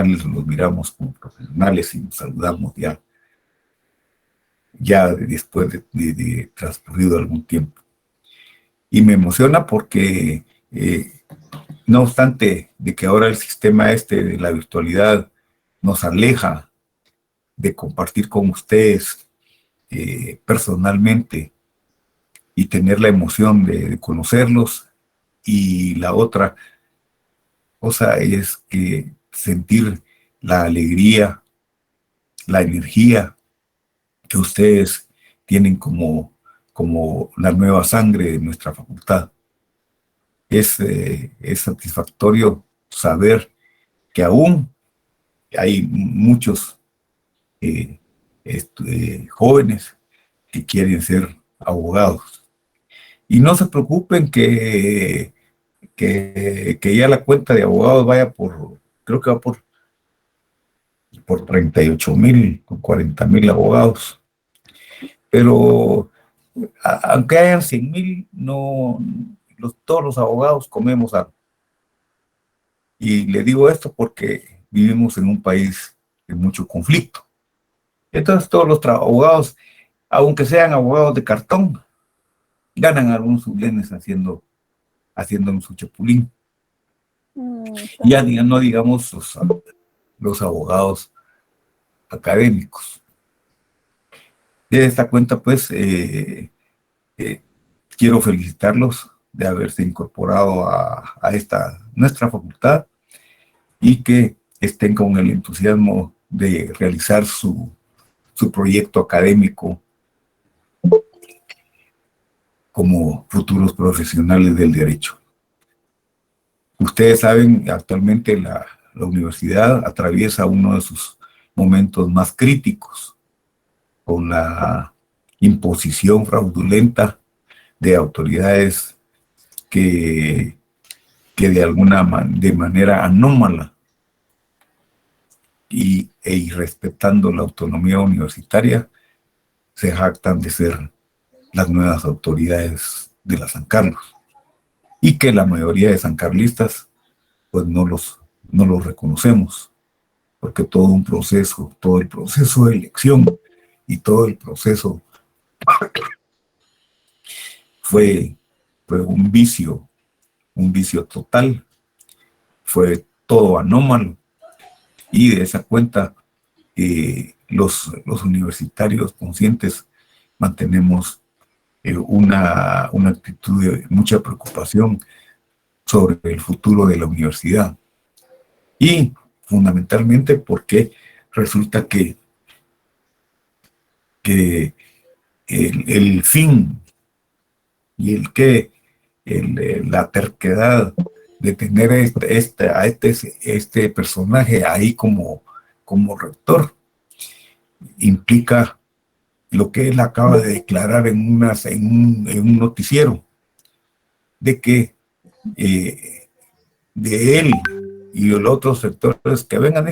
los miramos como profesionales y nos saludamos ya después de transcurrido algún tiempo. Y me emociona porque, no obstante de que ahora el sistema de la virtualidad nos aleja de compartir con ustedes personalmente y tener la emoción de conocerlos, y la otra cosa es que sentir la alegría, la energía que ustedes tienen como la nueva sangre de nuestra facultad. Es satisfactorio saber que aún hay muchos jóvenes que quieren ser abogados. Y no se preocupen que ya la cuenta de abogados vaya creo que va por 38,000 o 40,000 abogados. Pero aunque hayan 100,000, no, todos los abogados comemos algo. Y le digo esto porque vivimos en un país de mucho conflicto. Entonces todos los abogados, aunque sean abogados de cartón, ganan algunos sublenes haciendo su chapulín. Y ya no digamos los abogados académicos. De esta cuenta, pues, quiero felicitarlos de haberse incorporado a nuestra facultad, y que estén con el entusiasmo de realizar su proyecto académico como futuros profesionales del derecho. Ustedes saben, actualmente la universidad atraviesa uno de sus momentos más críticos, con la imposición fraudulenta de autoridades que de manera anómala e irrespetando la autonomía universitaria, se jactan de ser las nuevas autoridades de la San Carlos, y que la mayoría de sancarlistas pues no los reconocemos, porque todo el proceso de elección y todo el proceso fue un vicio total, fue todo anómalo. Y de esa cuenta, los universitarios conscientes mantenemos una actitud de mucha preocupación sobre el futuro de la universidad. Y fundamentalmente porque resulta que el fin y la terquedad de tener a este personaje ahí como rector implica lo que él acaba de declarar en un noticiero, de que de él y de los otros sectores que vengan,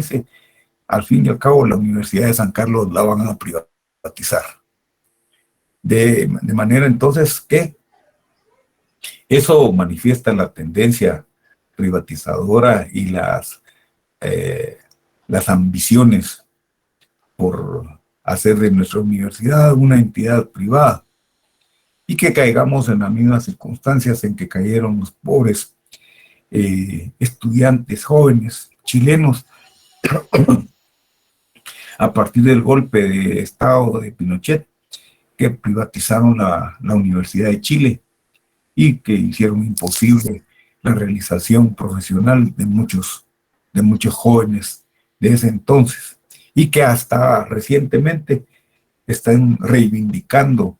al fin y al cabo la Universidad de San Carlos la van a privatizar. De manera entonces que eso manifiesta la tendencia privatizadora y las ambiciones por hacer de nuestra universidad una entidad privada, y que caigamos en las mismas circunstancias en que cayeron los pobres estudiantes jóvenes chilenos a partir del golpe de Estado de Pinochet, que privatizaron la Universidad de Chile y que hicieron imposible la realización profesional de muchos jóvenes de ese entonces, y que hasta recientemente están reivindicando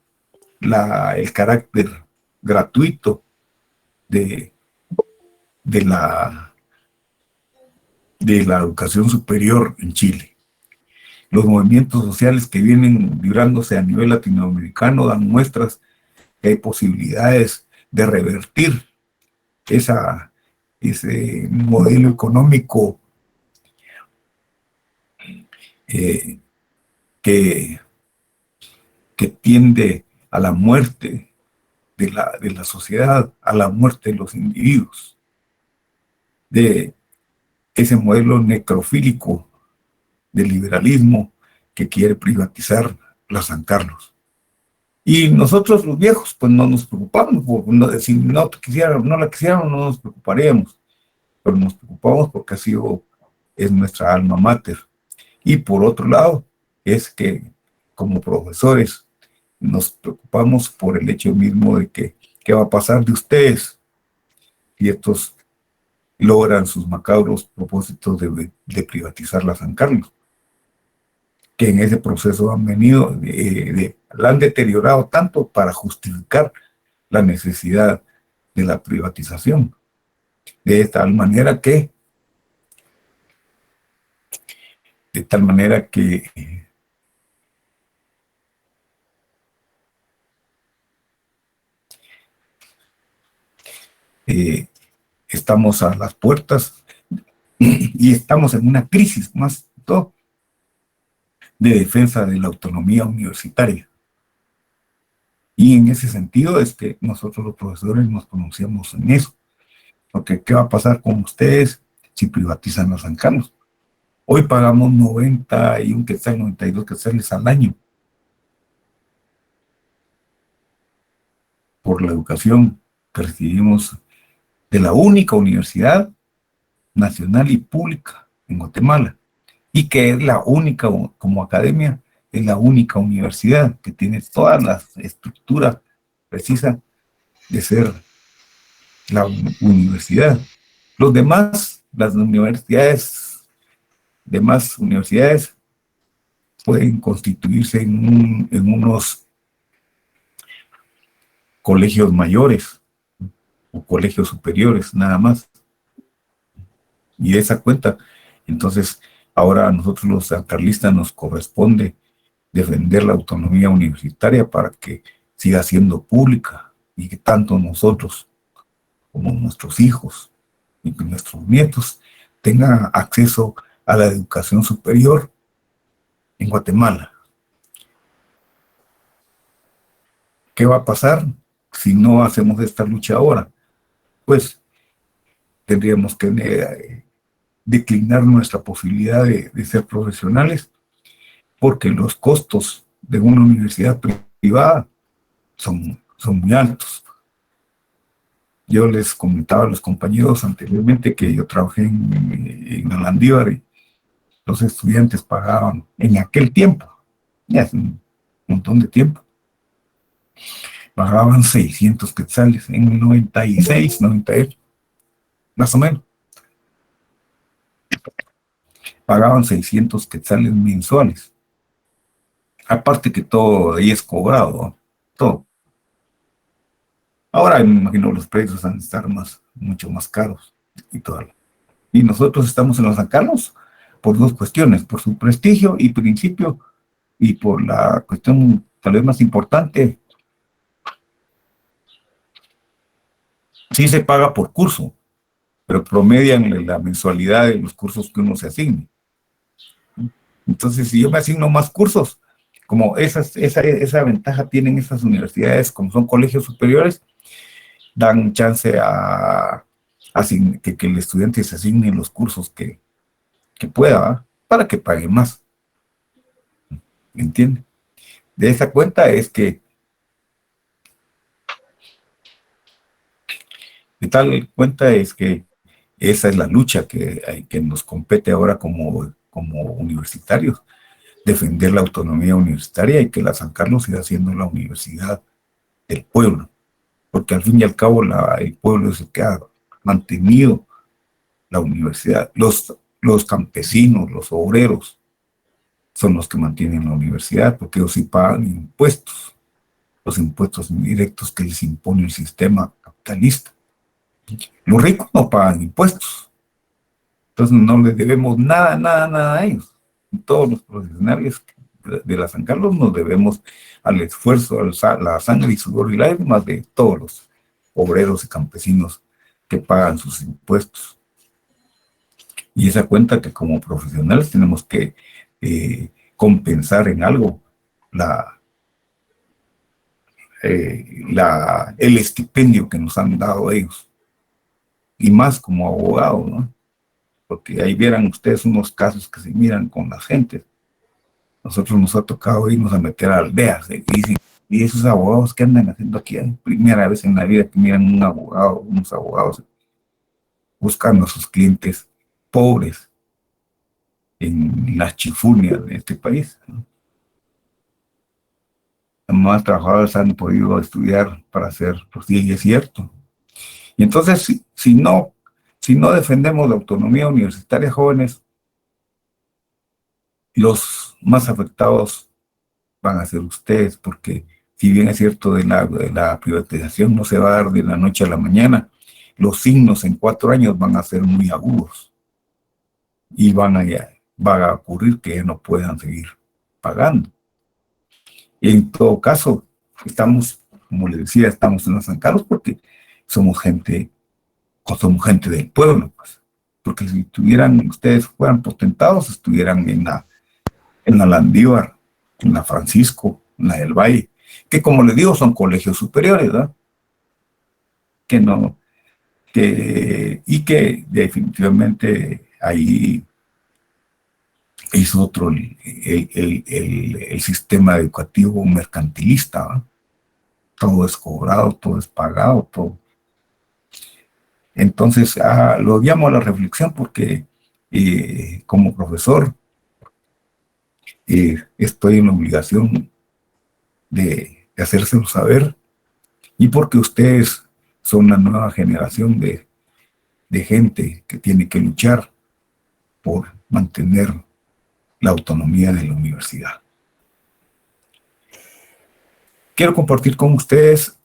el carácter gratuito de la educación superior en Chile. Los movimientos sociales que vienen librándose a nivel latinoamericano dan muestras que hay posibilidades de revertir ese modelo económico que tiende a la muerte de la sociedad, a la muerte de los individuos. De ese modelo necrofílico del liberalismo que quiere privatizar la San Carlos. Y nosotros los viejos, pues no nos preocupamos, si no la quisiéramos, no nos preocuparíamos, pero nos preocupamos porque es nuestra alma mater. Y por otro lado, es que como profesores nos preocupamos por el hecho mismo de que qué va a pasar de ustedes si estos logran sus macabros propósitos de privatizar la San Carlos, que en ese proceso han venido, la han deteriorado tanto para justificar la necesidad de la privatización, de tal manera que eh, estamos a las puertas y estamos en una crisis más que todo de defensa de la autonomía universitaria. Y en ese sentido es que nosotros los profesores nos pronunciamos en eso. Porque ¿qué va a pasar con ustedes si privatizan los San Carlos? Hoy pagamos 91 quetzales, 92 quetzales al año por la educación que recibimos de la única universidad nacional y pública en Guatemala, y que es la única, como academia, es la única universidad que tiene toda la estructura precisa de ser la universidad. Las demás universidades pueden constituirse en unos colegios mayores o colegios superiores, nada más. Y de esa cuenta, entonces, ahora a nosotros los sancarlistas nos corresponde defender la autonomía universitaria para que siga siendo pública y que tanto nosotros como nuestros hijos y nuestros nietos tengan acceso a la educación superior en Guatemala. ¿Qué va a pasar si no hacemos esta lucha ahora? Pues tendríamos que declinar nuestra posibilidad de ser profesionales, porque los costos de una universidad privada son muy altos. Yo les comentaba a los compañeros anteriormente que yo trabajé en la Landívar y los estudiantes pagaban en aquel tiempo, ya hace un montón de tiempo, pagaban 600 quetzales en el 96, 98, más o menos. Pagaban 600 quetzales mensuales. Aparte que todo ahí es cobrado, ¿no? Todo. Ahora me imagino los precios van a estar mucho más caros y todo. Y nosotros estamos en los San Carlos por dos cuestiones, por su prestigio y principio, y por la cuestión tal vez más importante, sí se paga por curso, pero promedian la mensualidad de los cursos que uno se asigne. Entonces, si yo me asigno más cursos, como esa ventaja tienen esas universidades, como son colegios superiores, dan chance que el estudiante se asigne los cursos que pueda, ¿eh? Para que pague más. ¿Me entiende? De esa cuenta es que, de tal cuenta es que esa es la lucha que nos compete ahora como universitarios, defender la autonomía universitaria y que la San Carlos siga siendo la universidad del pueblo, porque al fin y al cabo el pueblo es el que ha mantenido la universidad. Los campesinos, los obreros, son los que mantienen la universidad, porque ellos sí pagan impuestos, los impuestos indirectos que les impone el sistema capitalista. Los ricos no pagan impuestos, entonces no les debemos nada, nada, nada a ellos. Todos los profesionales de la San Carlos nos debemos al esfuerzo, la sangre y sudor y lágrimas de todos los obreros y campesinos que pagan sus impuestos. Y esa cuenta que como profesionales tenemos que compensar en algo el estipendio que nos han dado ellos. Y más como abogados, ¿no? porque ahí vieran ustedes unos casos que se miran con las gentes. Nosotros nos ha tocado irnos a meter a aldeas, y esos abogados que andan haciendo aquí, es primera vez en la vida que miran un abogado, unos abogados buscando a sus clientes pobres en las chifurnias de este país, ¿no? Los más trabajadores han podido estudiar para hacer, pues sí, es cierto. Y entonces, si no defendemos la autonomía universitaria, jóvenes, los más afectados van a ser ustedes, porque si bien es cierto de la privatización no se va a dar de la noche a la mañana, los signos en 4 años van a ser muy agudos y va a ocurrir que ya no puedan seguir pagando. Y en todo caso, estamos, como les decía, estamos en los San Carlos porque somos gente del pueblo, pues. Porque si ustedes fueran potentados, estuvieran en la Landívar, en la Francisco, en la del Valle, que como les digo, son colegios superiores, ¿verdad? Y que definitivamente ahí es otro el sistema educativo mercantilista, ¿verdad? Todo es cobrado, todo es pagado, todo. Entonces, lo llamo a la reflexión porque como profesor estoy en la obligación de hacérselo saber, y porque ustedes son la nueva generación de gente que tiene que luchar por mantener la autonomía de la universidad. Quiero compartir con ustedes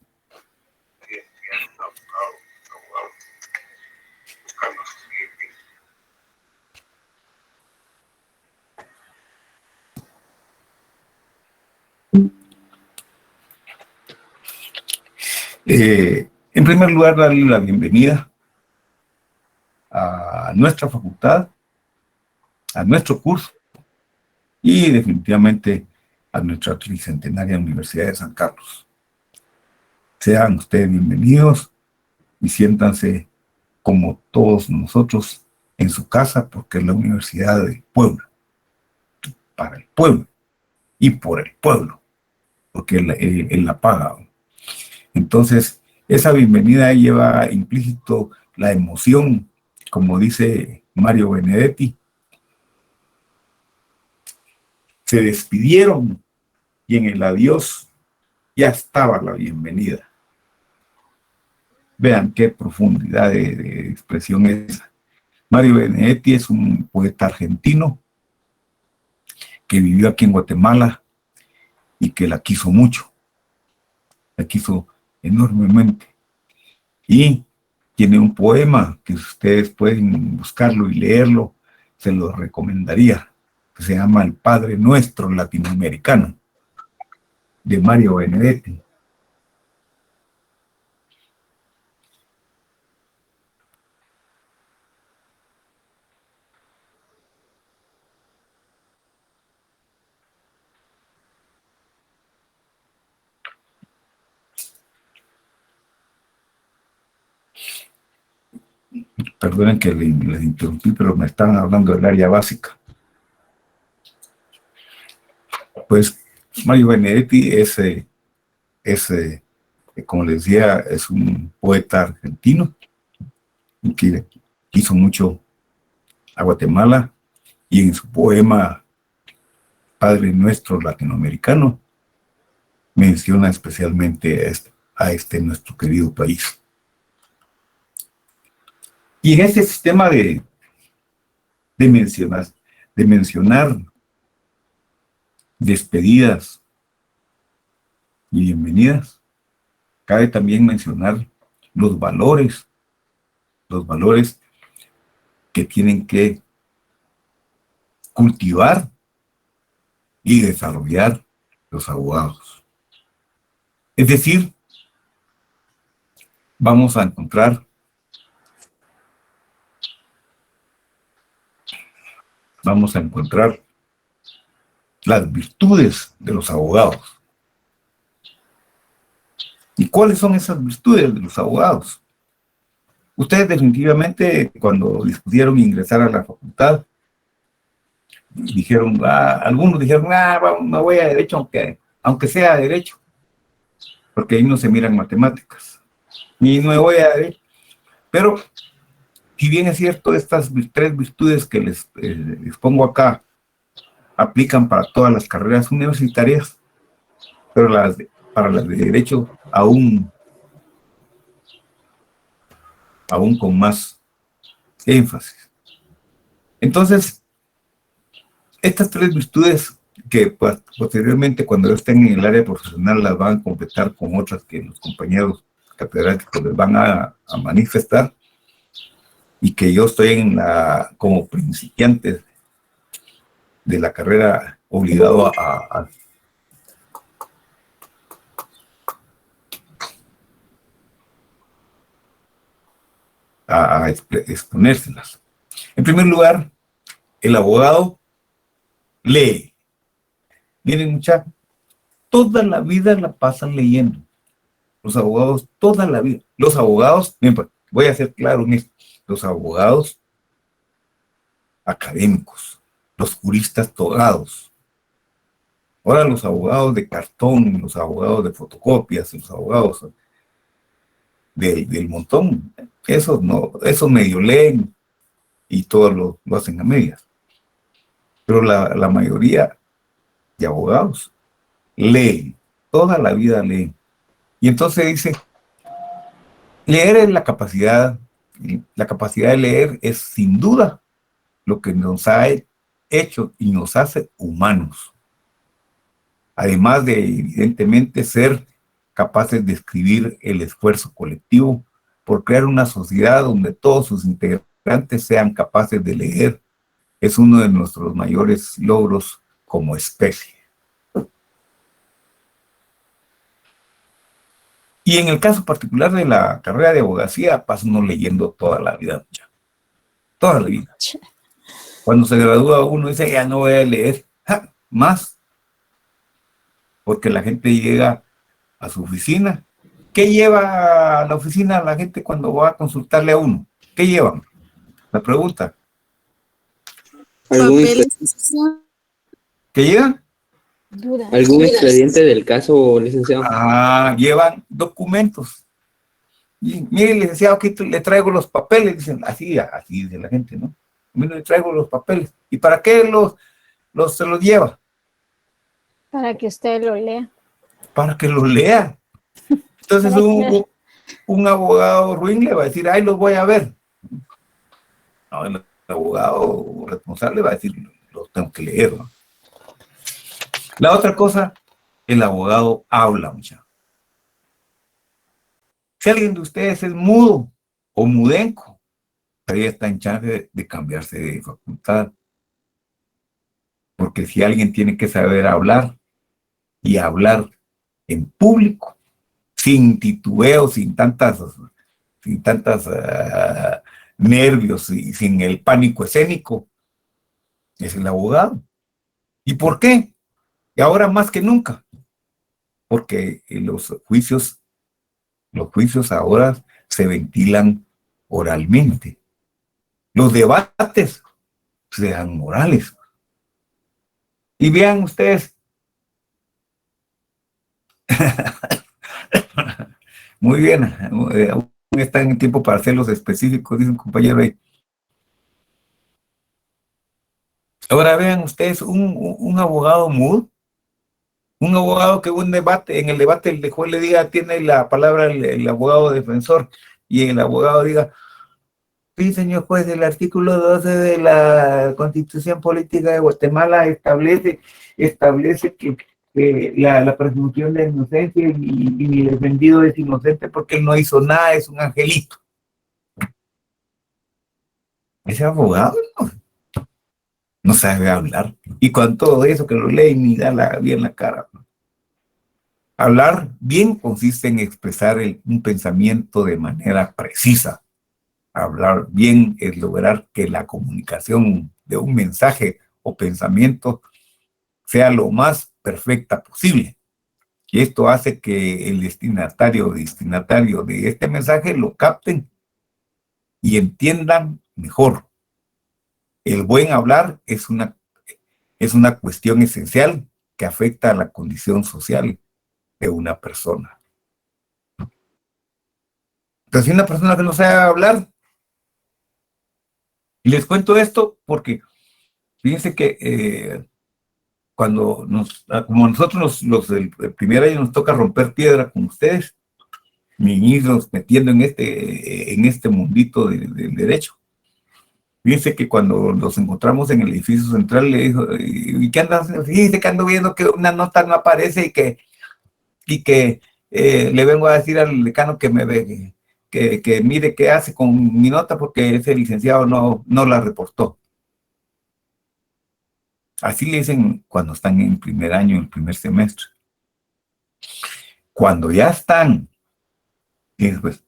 en primer lugar, darle la bienvenida a nuestra facultad, a nuestro curso y definitivamente a nuestra tricentenaria Universidad de San Carlos. Sean ustedes bienvenidos y siéntanse como todos nosotros en su casa, porque es la universidad del pueblo, para el pueblo y por el pueblo, porque él la paga. Entonces, esa bienvenida lleva implícito la emoción, como dice Mario Benedetti. Se despidieron y en el adiós ya estaba la bienvenida. Vean qué profundidad de expresión es. Mario Benedetti es un poeta argentino que vivió aquí en Guatemala y que la quiso mucho, la quiso enormemente. Y tiene un poema que ustedes pueden buscarlo y leerlo, se lo recomendaría, que se llama El Padre Nuestro Latinoamericano, de Mario Benedetti. Perdonen que les interrumpí, pero me estaban hablando del área básica. Pues Mario Benedetti como les decía, es un poeta argentino que quiso mucho a Guatemala, y en su poema Padre Nuestro Latinoamericano menciona especialmente a este nuestro querido país. Y en este sistema de mencionar despedidas y bienvenidas, cabe también mencionar los valores que tienen que cultivar y desarrollar los abogados. Es decir, vamos a encontrar las virtudes de los abogados. ¿Y cuáles son esas virtudes de los abogados? Ustedes definitivamente, cuando discutieron ingresar a la facultad, dijeron, algunos dijeron, me voy a derecho, aunque sea derecho, porque ahí no se miran matemáticas, y no me voy a derecho. Pero, si bien es cierto, estas tres virtudes que les pongo acá aplican para todas las carreras universitarias, pero para las de derecho aún con más énfasis. Entonces, estas tres virtudes que pues, posteriormente cuando estén en el área profesional las van a completar con otras que los compañeros catedráticos les van a manifestar, y que yo estoy como principiante de la carrera obligado a exponérselas. En primer lugar, el abogado lee. Miren, muchachos, toda la vida la pasan leyendo. Los abogados, toda la vida. Los abogados, voy a ser claro en esto, los abogados académicos, los juristas togados. Ahora los abogados de cartón, los abogados de fotocopias, los abogados del montón, esos no, esos medio leen y todos lo hacen a medias. Pero la mayoría de abogados leen, toda la vida leen. Y entonces dice, leer es la capacidad de leer es sin duda lo que nos ha hecho y nos hace humanos. Además de, evidentemente, ser capaces de escribir el esfuerzo colectivo por crear una sociedad donde todos sus integrantes sean capaces de leer, es uno de nuestros mayores logros como especie. Y en el caso particular de la carrera de abogacía, pasa uno leyendo toda la vida, toda la vida. Cuando se gradúa uno dice, ya no voy a leer más, porque la gente llega a su oficina. ¿Qué lleva a la oficina la gente cuando va a consultarle a uno? ¿Qué llevan? La pregunta. ¿Qué llevan? ¿Algún expediente del caso, licenciado? Llevan documentos. Y, mire, licenciado, aquí le traigo los papeles, dicen, así dice la gente, ¿no? Mire, le traigo los papeles. ¿Y para qué se los lleva? Para que usted lo lea. Para que los lea. Entonces un abogado ruin le va a decir, los voy a ver. No, el abogado responsable va a decir, los tengo que leer, ¿no? La otra cosa, el abogado habla, muchachos. Si alguien de ustedes es mudo o mudenco, todavía está en chance de cambiarse de facultad. Porque si alguien tiene que saber hablar, y hablar en público, sin titubeo, sin tantas nervios y sin el pánico escénico, es el abogado. ¿Y por qué? Y ahora más que nunca, porque los juicios ahora se ventilan oralmente. Los debates se dan orales. Y vean ustedes, muy bien, aún están en tiempo para hacerlos específicos, dice un compañero ahí. Ahora vean ustedes, un abogado mudo, un abogado que en el debate el juez le diga, tiene la palabra el abogado defensor, y el abogado diga, sí, señor juez, el artículo 12 de la Constitución Política de Guatemala establece que la presunción de inocencia y mi defendido es inocente porque él no hizo nada, es un angelito. Ese abogado no sabe hablar. Y con todo eso que lo lee ni da bien la cara. Hablar bien consiste en expresar un pensamiento de manera precisa. Hablar bien es lograr que la comunicación de un mensaje o pensamiento sea lo más perfecta posible. Y esto hace que el destinatario de este mensaje lo capten y entiendan mejor. El buen hablar es una cuestión esencial que afecta a la condición social de una persona. Entonces, si una persona que no sabe hablar, y les cuento esto porque fíjense que como nosotros los del primer año nos toca romper piedra con ustedes, niños metiendo en este mundito del derecho. Fíjense que cuando nos encontramos en el edificio central, le dijo, ¿y qué andas? Fíjense que ando viendo que una nota no aparece y que le vengo a decir al decano que me ve, que mire qué hace con mi nota porque ese licenciado no la reportó. Así le dicen cuando están en primer año, en primer semestre. Cuando ya están, pues,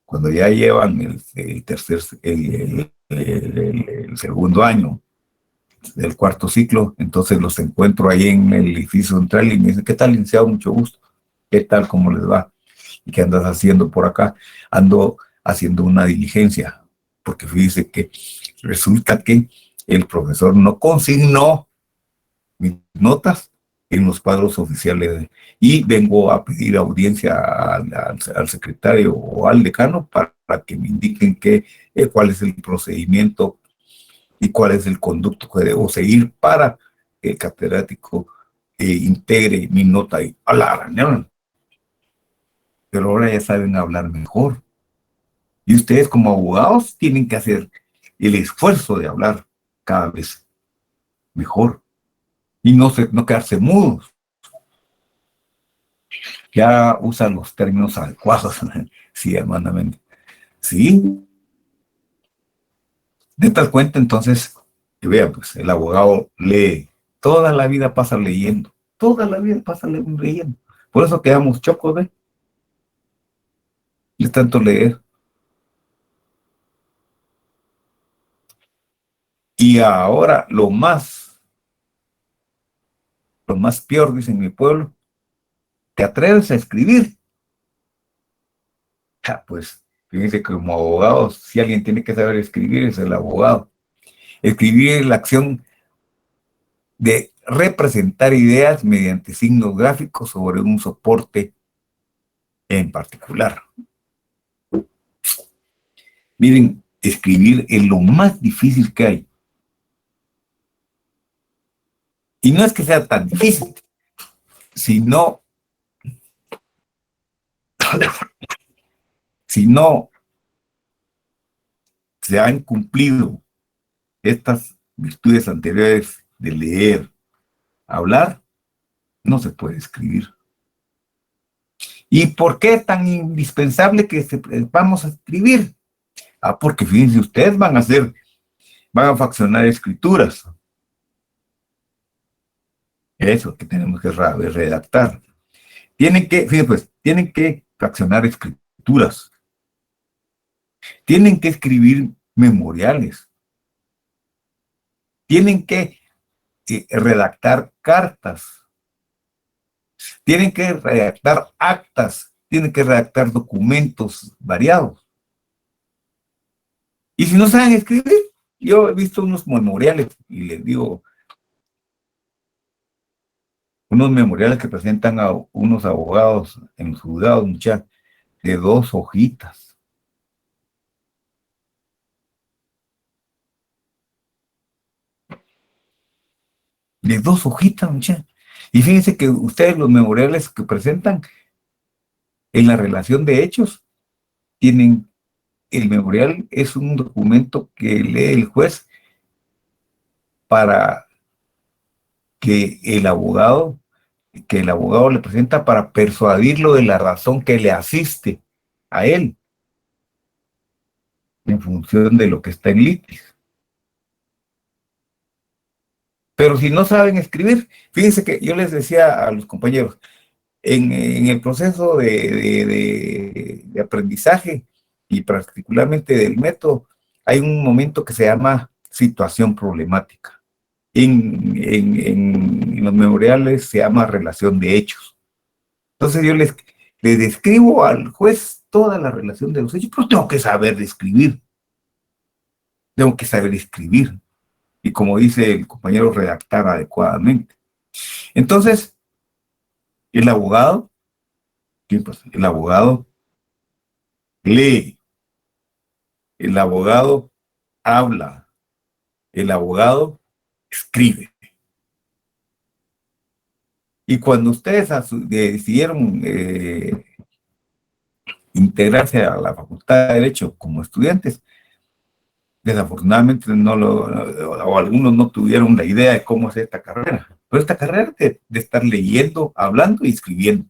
cuando ya llevan el segundo año del cuarto ciclo, entonces los encuentro ahí en el edificio central y me dicen, ¿qué tal, licenciado? Mucho gusto. ¿Qué tal? ¿Cómo les va? ¿Y qué andas haciendo por acá? Ando haciendo una diligencia, porque fíjese que resulta que el profesor no consignó mis notas en los cuadros oficiales y vengo a pedir audiencia al secretario o al decano para que me indiquen cuál es el procedimiento y cuál es el conducto que debo seguir para que el catedrático integre mi nota y a la reunión. Pero ahora ya saben hablar mejor. Y ustedes como abogados tienen que hacer el esfuerzo de hablar cada vez mejor y no quedarse mudos. Ya usan los términos adecuados. Sí, hermanamente. Sí. De tal cuenta, entonces, que vean, pues el abogado lee. Toda la vida pasa leyendo. Toda la vida pasa leyendo. Por eso quedamos chocos, ¿ve? De tanto leer. Y ahora lo más peor, dice en mi pueblo, ¿te atreves a escribir? Pues, fíjense que como abogados, si alguien tiene que saber escribir, es el abogado. Escribir es la acción de representar ideas mediante signos gráficos sobre un soporte en particular. Miren, escribir es lo más difícil que hay. Y no es que sea tan difícil, sino se han cumplido estas virtudes anteriores de leer, hablar, no se puede escribir. ¿Y por qué es tan indispensable que vamos a escribir? Porque fíjense, ustedes van a faccionar escrituras. Eso que tenemos que redactar. Fíjense pues, tienen que fraccionar escrituras. Tienen que escribir memoriales. Tienen que redactar cartas. Tienen que redactar actas. Tienen que redactar documentos variados. Y si no saben escribir, yo he visto unos memoriales y les digo, unos memoriales que presentan a unos abogados en los juzgados, muchachos, de 2 hojitas. De 2 hojitas, muchachos. Y fíjense que ustedes los memoriales que presentan en la relación de hechos, el memorial es un documento que lee el juez para que el abogado le presenta para persuadirlo de la razón que le asiste a él en función de lo que está en litis. Pero si no saben escribir, fíjense que yo les decía a los compañeros, en el proceso de aprendizaje y particularmente del método, hay un momento que se llama situación problemática. En los memoriales se llama relación de hechos. Entonces yo le describo al juez toda la relación de los hechos, pero tengo que saber describir. tengo que saber escribir. Y como dice el compañero, redactar adecuadamente. Entonces, el abogado, ¿qué pasa? El abogado lee, el abogado habla, el abogado escribe. Y cuando ustedes decidieron integrarse a la Facultad de Derecho como estudiantes, desafortunadamente o algunos no tuvieron la idea de cómo hacer esta carrera. Pero esta carrera de estar leyendo, hablando y escribiendo.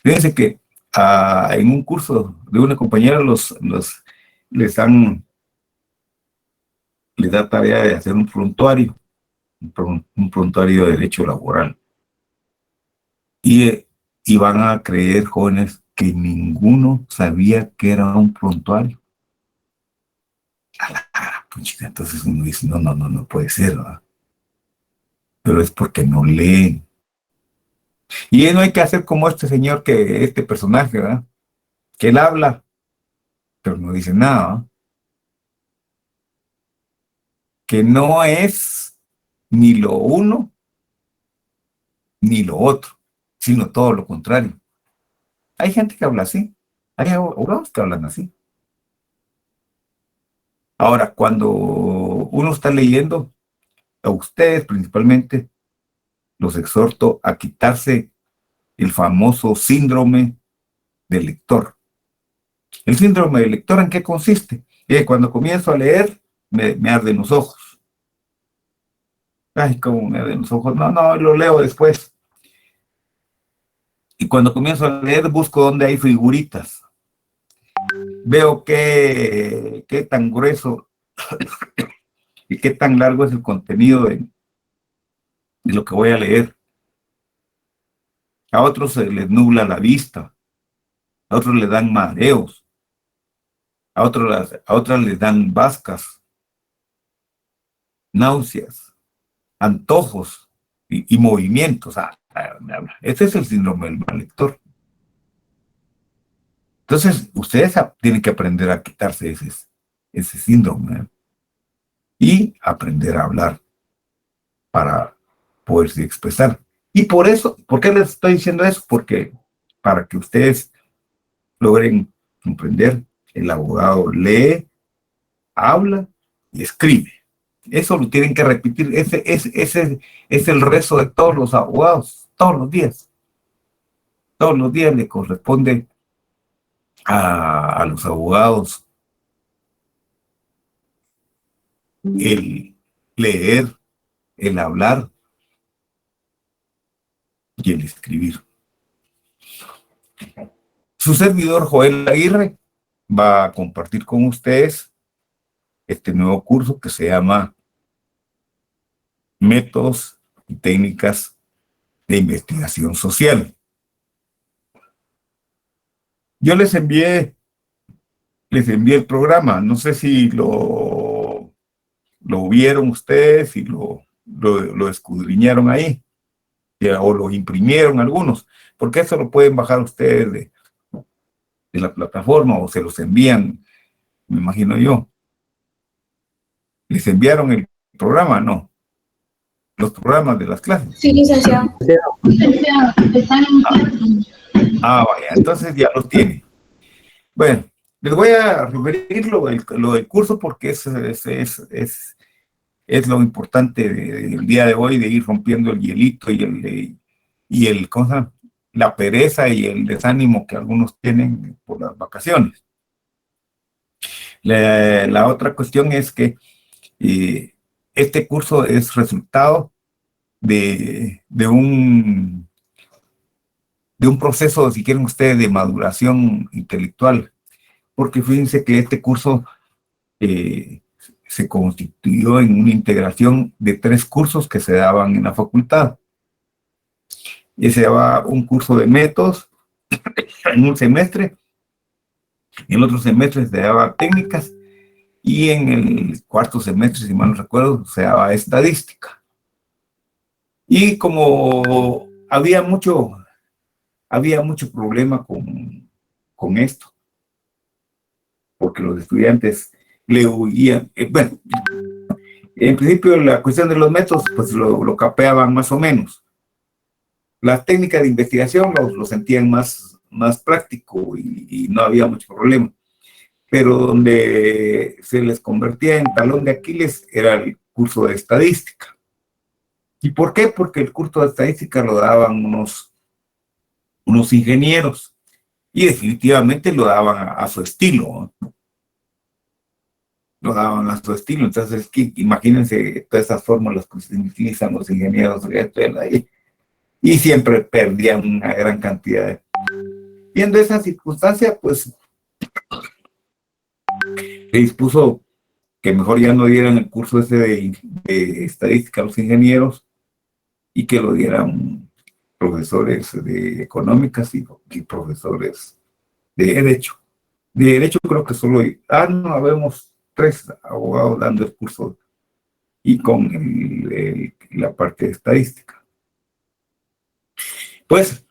Fíjense que en un curso de una compañera les da tarea de hacer un prontuario, un prontuario de derecho laboral. Y van a creer, jóvenes, que ninguno sabía que era un prontuario. Puchita, entonces uno dice, no puede ser, ¿verdad? Pero es porque no leen. Y no hay que hacer como este señor, este personaje, ¿verdad? Que él habla, pero no dice nada, ¿verdad? Que no es ni lo uno ni lo otro, sino todo lo contrario. Hay gente que habla así, hay abogados que hablan así. Ahora, cuando uno está leyendo, a ustedes principalmente, los exhorto a quitarse el famoso síndrome del lector. ¿El síndrome del lector en qué consiste? Cuando comienzo a leer, me arden los ojos. Ay, cómo me arden los ojos. No, lo leo después. Y cuando comienzo a leer, busco donde hay figuritas. Veo qué tan grueso y qué tan largo es el contenido de lo que voy a leer. A otros se les nubla la vista, a otros les dan mareos, a otras les dan bascas, náuseas, antojos y movimientos. Este es el síndrome del mal lector. Entonces, ustedes tienen que aprender a quitarse ese síndrome, ¿eh? Y aprender a hablar para poderse expresar. Y ¿por qué les estoy diciendo eso? Porque para que ustedes logren comprender, el abogado lee, habla y escribe. Eso lo tienen que repetir. Ese es el rezo de todos los abogados, todos los días. Todos los días le corresponde a los abogados el leer, el hablar y el escribir. Su servidor Joel Aguirre va a compartir con ustedes este nuevo curso que se llama Métodos y Técnicas de Investigación Social. Yo les envié el programa, no sé si lo vieron ustedes, si lo escudriñaron ahí, o lo imprimieron algunos, porque eso lo pueden bajar ustedes de la plataforma o se los envían, me imagino yo. ¿Les enviaron el programa? No. Los programas de las clases. Sí, licenciado. Vaya, entonces ya los tiene. Bueno, les voy a referir lo del curso porque es lo importante del día de hoy, de ir rompiendo el hielito la pereza y el desánimo que algunos tienen por las vacaciones. La otra cuestión es que este curso es resultado de un proceso, si quieren ustedes, de maduración intelectual, porque fíjense que este curso se constituyó en una integración de 3 cursos que se daban en la facultad. Y se daba un curso de métodos en un semestre, en el otro semestre se daba técnicas, y en el cuarto semestre, si mal no recuerdo, se daba estadística. Y como había mucho problema con esto, porque los estudiantes le huían. Bueno, en principio la cuestión de los métodos, pues lo capeaban más o menos. Las técnicas de investigación lo sentían más práctico y no había mucho problema. Pero donde se les convertía en talón de Aquiles era el curso de estadística. ¿Y por qué? Porque el curso de estadística lo daban unos ingenieros y definitivamente lo daban a su estilo, ¿no? Lo daban a su estilo. Entonces, imagínense todas esas fórmulas que se utilizan los ingenieros y siempre perdían una gran cantidad de... Viendo esa circunstancia, pues se dispuso que mejor ya no dieran el curso ese de estadística a los ingenieros y que lo dieran profesores de económicas y profesores de derecho. De derecho creo que solo no, habemos 3 abogados dando el curso y con la parte de estadística. Pues,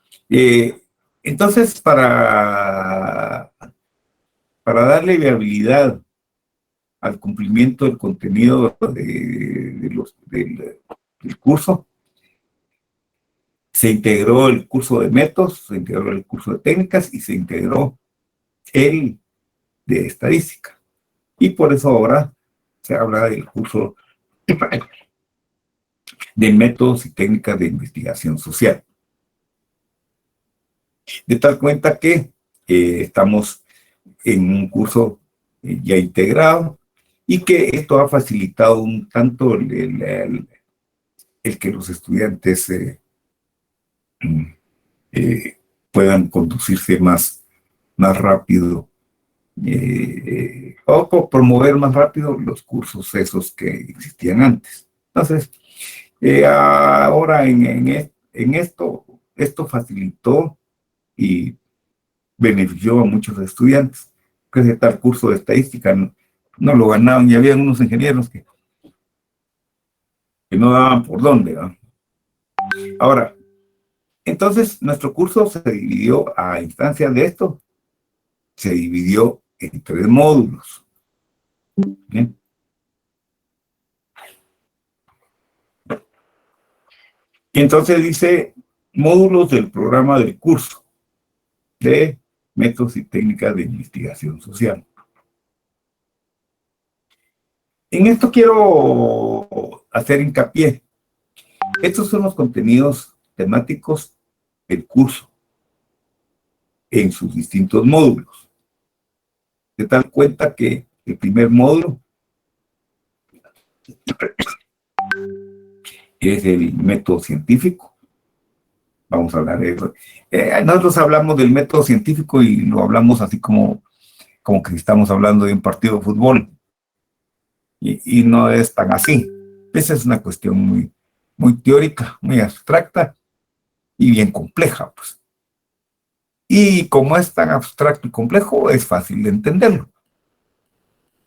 entonces, para darle viabilidad al cumplimiento del contenido del curso, se integró el curso de métodos, se integró el curso de técnicas y se integró el de estadística. Y por eso ahora se habla del curso de métodos y técnicas de investigación social. De tal cuenta que estamos en un curso ya integrado y que esto ha facilitado un tanto el que los estudiantes puedan conducirse más rápido o promover más rápido los cursos esos que existían antes. Entonces, ahora en esto facilitó y benefició a muchos estudiantes, que ese tal curso de estadística no lo ganaban y había unos ingenieros que no daban por dónde, ¿no? Ahora, entonces nuestro curso se dividió a instancia de esto, se dividió en 3 módulos. ¿Bien? Y entonces dice módulos del programa del curso de métodos y técnicas de investigación social. En esto quiero hacer hincapié. Estos son los contenidos temáticos del curso en sus distintos módulos. De tal cuenta que el primer módulo es el método científico. Vamos a hablar de eso. Nosotros hablamos del método científico y lo hablamos así como que estamos hablando de un partido de fútbol. Y no es tan así. Esa es una cuestión muy teórica, muy abstracta y bien compleja, pues. Y como es tan abstracto y complejo, es fácil de entenderlo,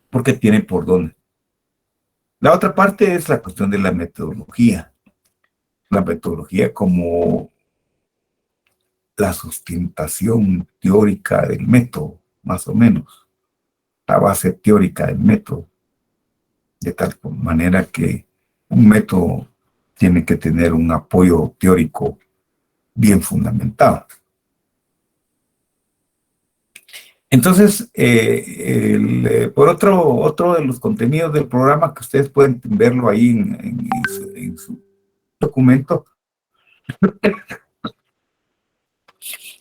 porque tiene por dónde. La otra parte es la cuestión de la metodología. La metodología como la sustentación teórica del método, más o menos. La base teórica del método. De tal manera que un método tiene que tener un apoyo teórico bien fundamentado. Entonces, por otro de los contenidos del programa, que ustedes pueden verlo ahí en su documento,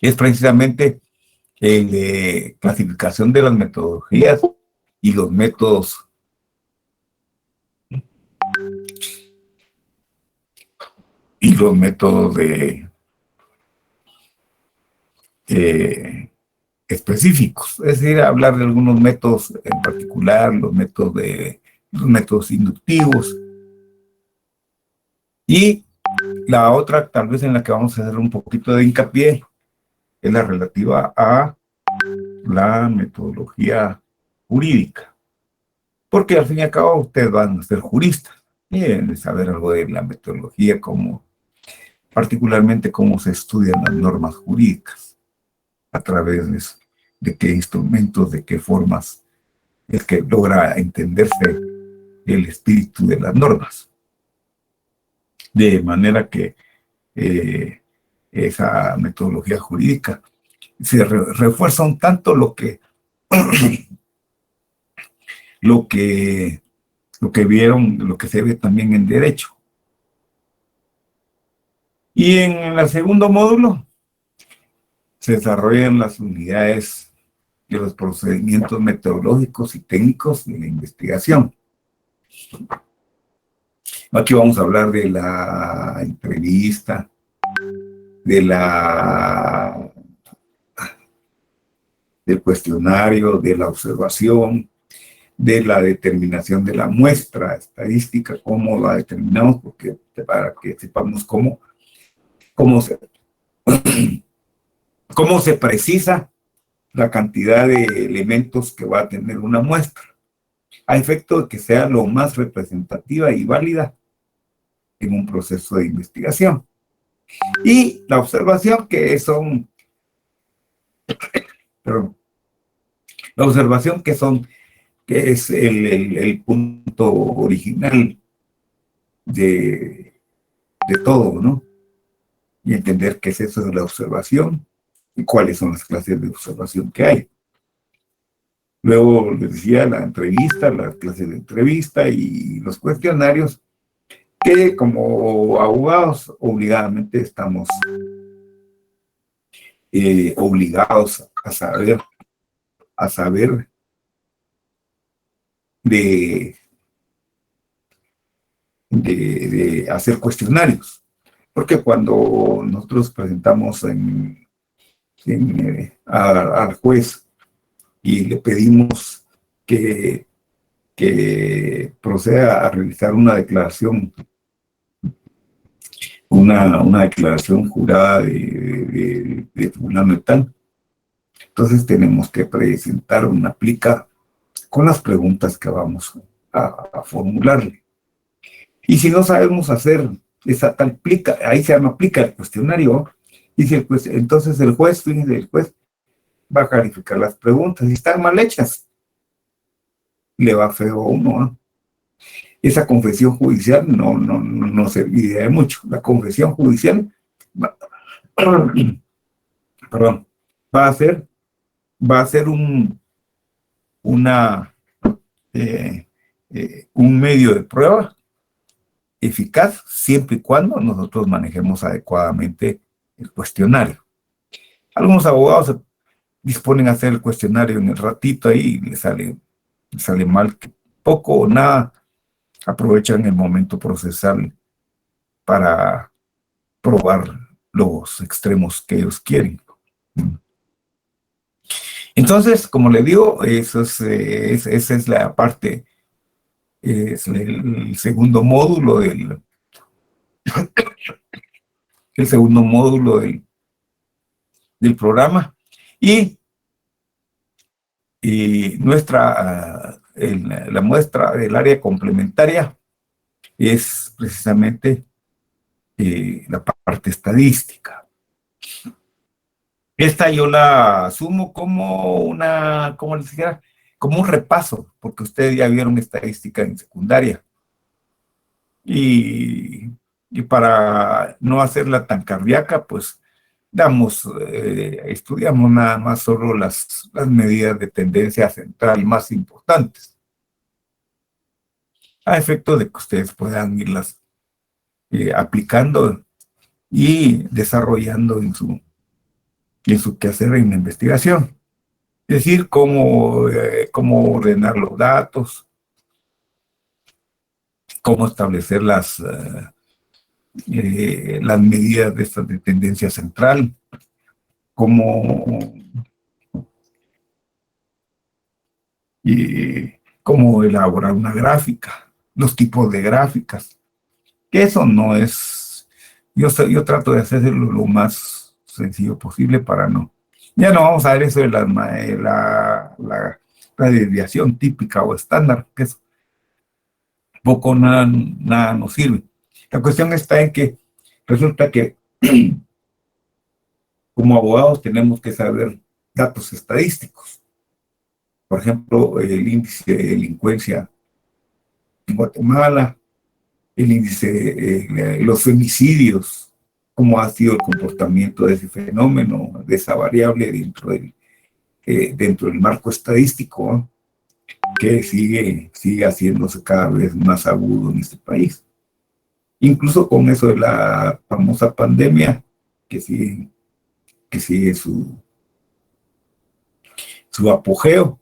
es precisamente el de clasificación de las metodologías y los métodos específicos, es decir, hablar de algunos métodos en particular, los métodos inductivos. Y la otra, tal vez en la que vamos a hacer un poquito de hincapié, es la relativa a la metodología jurídica. Porque al fin y al cabo ustedes van a ser juristas y deben de saber algo de la metodología, particularmente cómo se estudian las normas jurídicas, a través de qué instrumentos, de qué formas es que logra entenderse el espíritu de las normas. De manera que esa metodología jurídica se refuerza un tanto lo que vieron, lo que se ve también en derecho. Y en el segundo módulo se desarrollan las unidades de los procedimientos metodológicos y técnicos de la investigación. Aquí vamos a hablar de la entrevista, del cuestionario, de la observación, de la determinación de la muestra estadística, cómo la determinamos, porque para que sepamos cómo se precisa la cantidad de elementos que va a tener una muestra, a efecto de que sea lo más representativa y válida en un proceso de investigación. Y la observación, que es el punto original de todo, ¿no? Y entender qué es eso de la observación y cuáles son las clases de observación que hay. Luego les decía la entrevista, las clases de entrevista y los cuestionarios, que como abogados obligadamente estamos obligados a saber de hacer cuestionarios, porque cuando nosotros presentamos al juez y le pedimos que proceda a realizar una declaración jurada de fulano y tal, entonces tenemos que presentar una plica con las preguntas que vamos a formularle. Y si no sabemos hacer esa tal plica, ahí se llama plica el cuestionario, y si entonces el juez va a calificar las preguntas. Si están mal hechas, le va feo a uno, ¿eh? Esa confesión judicial no serviría de mucho. La confesión judicial va a ser un medio de prueba eficaz siempre y cuando nosotros manejemos adecuadamente el cuestionario. Algunos abogados se disponen a hacer el cuestionario en el ratito ahí y le sale mal, que poco o nada aprovechan el momento procesal para probar los extremos que ellos quieren. Entonces, como le digo, esa es la parte, es el segundo módulo del programa, y la muestra del área complementaria es precisamente la parte estadística. Esta yo la asumo como como un repaso, porque ustedes ya vieron estadística en secundaria. Y para no hacerla tan cardíaca, pues estudiamos nada más solo las medidas de tendencia central más importantes, a efecto de que ustedes puedan irlas aplicando y desarrollando en su quehacer en la investigación. Es decir, cómo ordenar los datos, cómo establecer las medidas de estas de tendencia central, cómo elaborar una gráfica, los tipos de gráficas, que eso no es, yo trato de hacerlo lo más sencillo posible para no. Ya no vamos a ver eso de la desviación típica o estándar, que es poco nada nos sirve. La cuestión está en que resulta que como abogados tenemos que saber datos estadísticos. por ejemplo, el índice de delincuencia en Guatemala, el índice, los femicidios, cómo ha sido el comportamiento de ese fenómeno, de esa variable dentro del marco estadístico, ¿no? Que sigue haciéndose cada vez más agudo en este país. Incluso con eso de la famosa pandemia, que sigue su apogeo,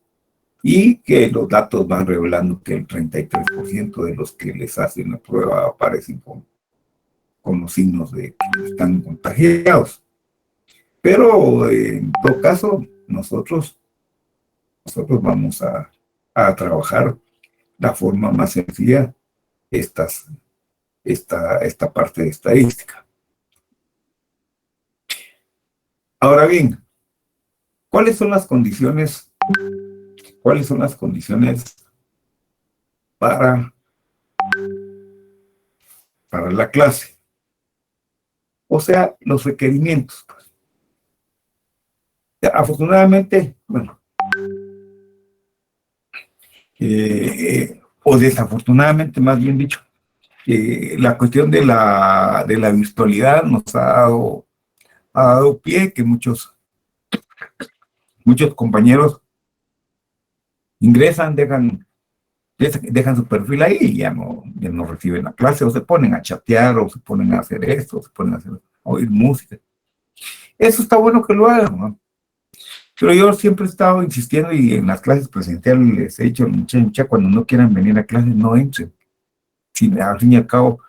y que los datos van revelando que el 33% de los que les hacen la prueba aparecen con los signos de que están contagiados. Pero en todo caso, nosotros vamos a trabajar la forma más sencilla esta parte de estadística. Ahora bien, ¿cuáles son las condiciones para la clase? O sea, los requerimientos. Afortunadamente, bueno, o desafortunadamente, más bien dicho, la cuestión de la virtualidad nos ha dado pie que muchos compañeros ingresan, dejan su perfil ahí y ya no reciben la clase, o se ponen a chatear, o se ponen a hacer esto, o se ponen a oír música. Eso está bueno que lo hagan, ¿no? Pero yo siempre he estado insistiendo, y en las clases presenciales les he dicho, mucha, cuando no quieran venir a clases, no entren. Al fin y al cabo,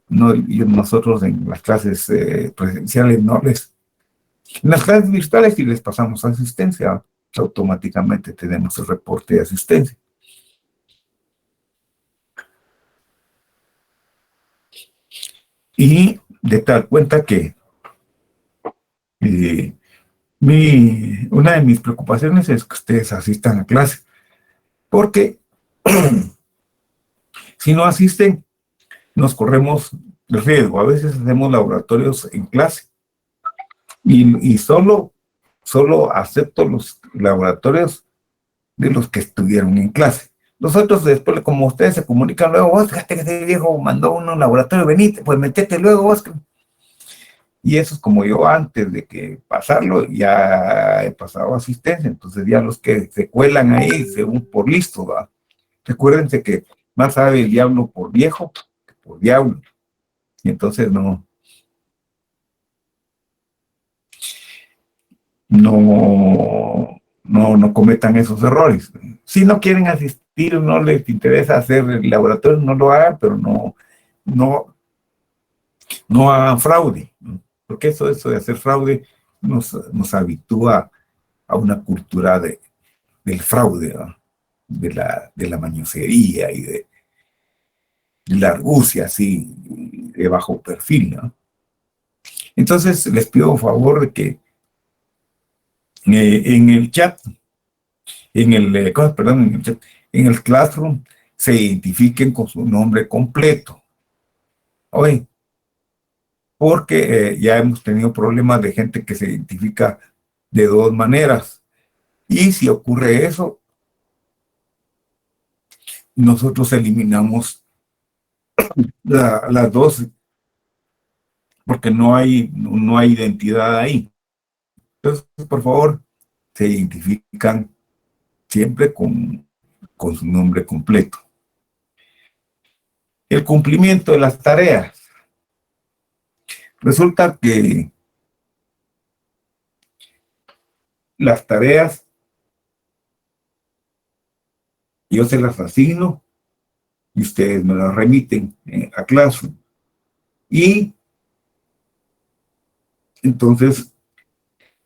nosotros en las clases presenciales en las clases virtuales, si les pasamos asistencia, automáticamente tenemos el reporte de asistencia. Y de tal cuenta que una de mis preocupaciones es que ustedes asistan a clase, porque si no asisten, nos corremos el riesgo. A veces hacemos laboratorios en clase y solo acepto los laboratorios de los que estuvieron en clase. Los otros, después, como ustedes se comunican luego, vos, fíjate que ese viejo mandó un laboratorio, venite, pues metete luego, vos. Y eso es como yo, antes de que pasarlo, ya he pasado asistencia. Entonces ya los que se cuelan ahí, según por listo, ¿va? Recuérdense que más sabe el diablo por viejo que por diablo. Y entonces no cometan esos errores. Si no quieren asistir, no les interesa hacer el laboratorio, no lo hagan, pero no hagan fraude, ¿no? Porque eso de hacer fraude nos habitúa a una cultura del fraude, ¿no? de la mañosería y de la argucia, así, de bajo perfil, ¿no? Entonces les pido por favor de que en el chat, en el Classroom, se identifiquen con su nombre completo. Oye, porque ya hemos tenido problemas de gente que se identifica de dos maneras. Y si ocurre eso, nosotros eliminamos las dos, porque no hay identidad ahí. Entonces, por favor, se identifican siempre con su nombre completo. El cumplimiento de las tareas. Resulta que las tareas yo se las asigno y ustedes me las remiten a Classroom. Y entonces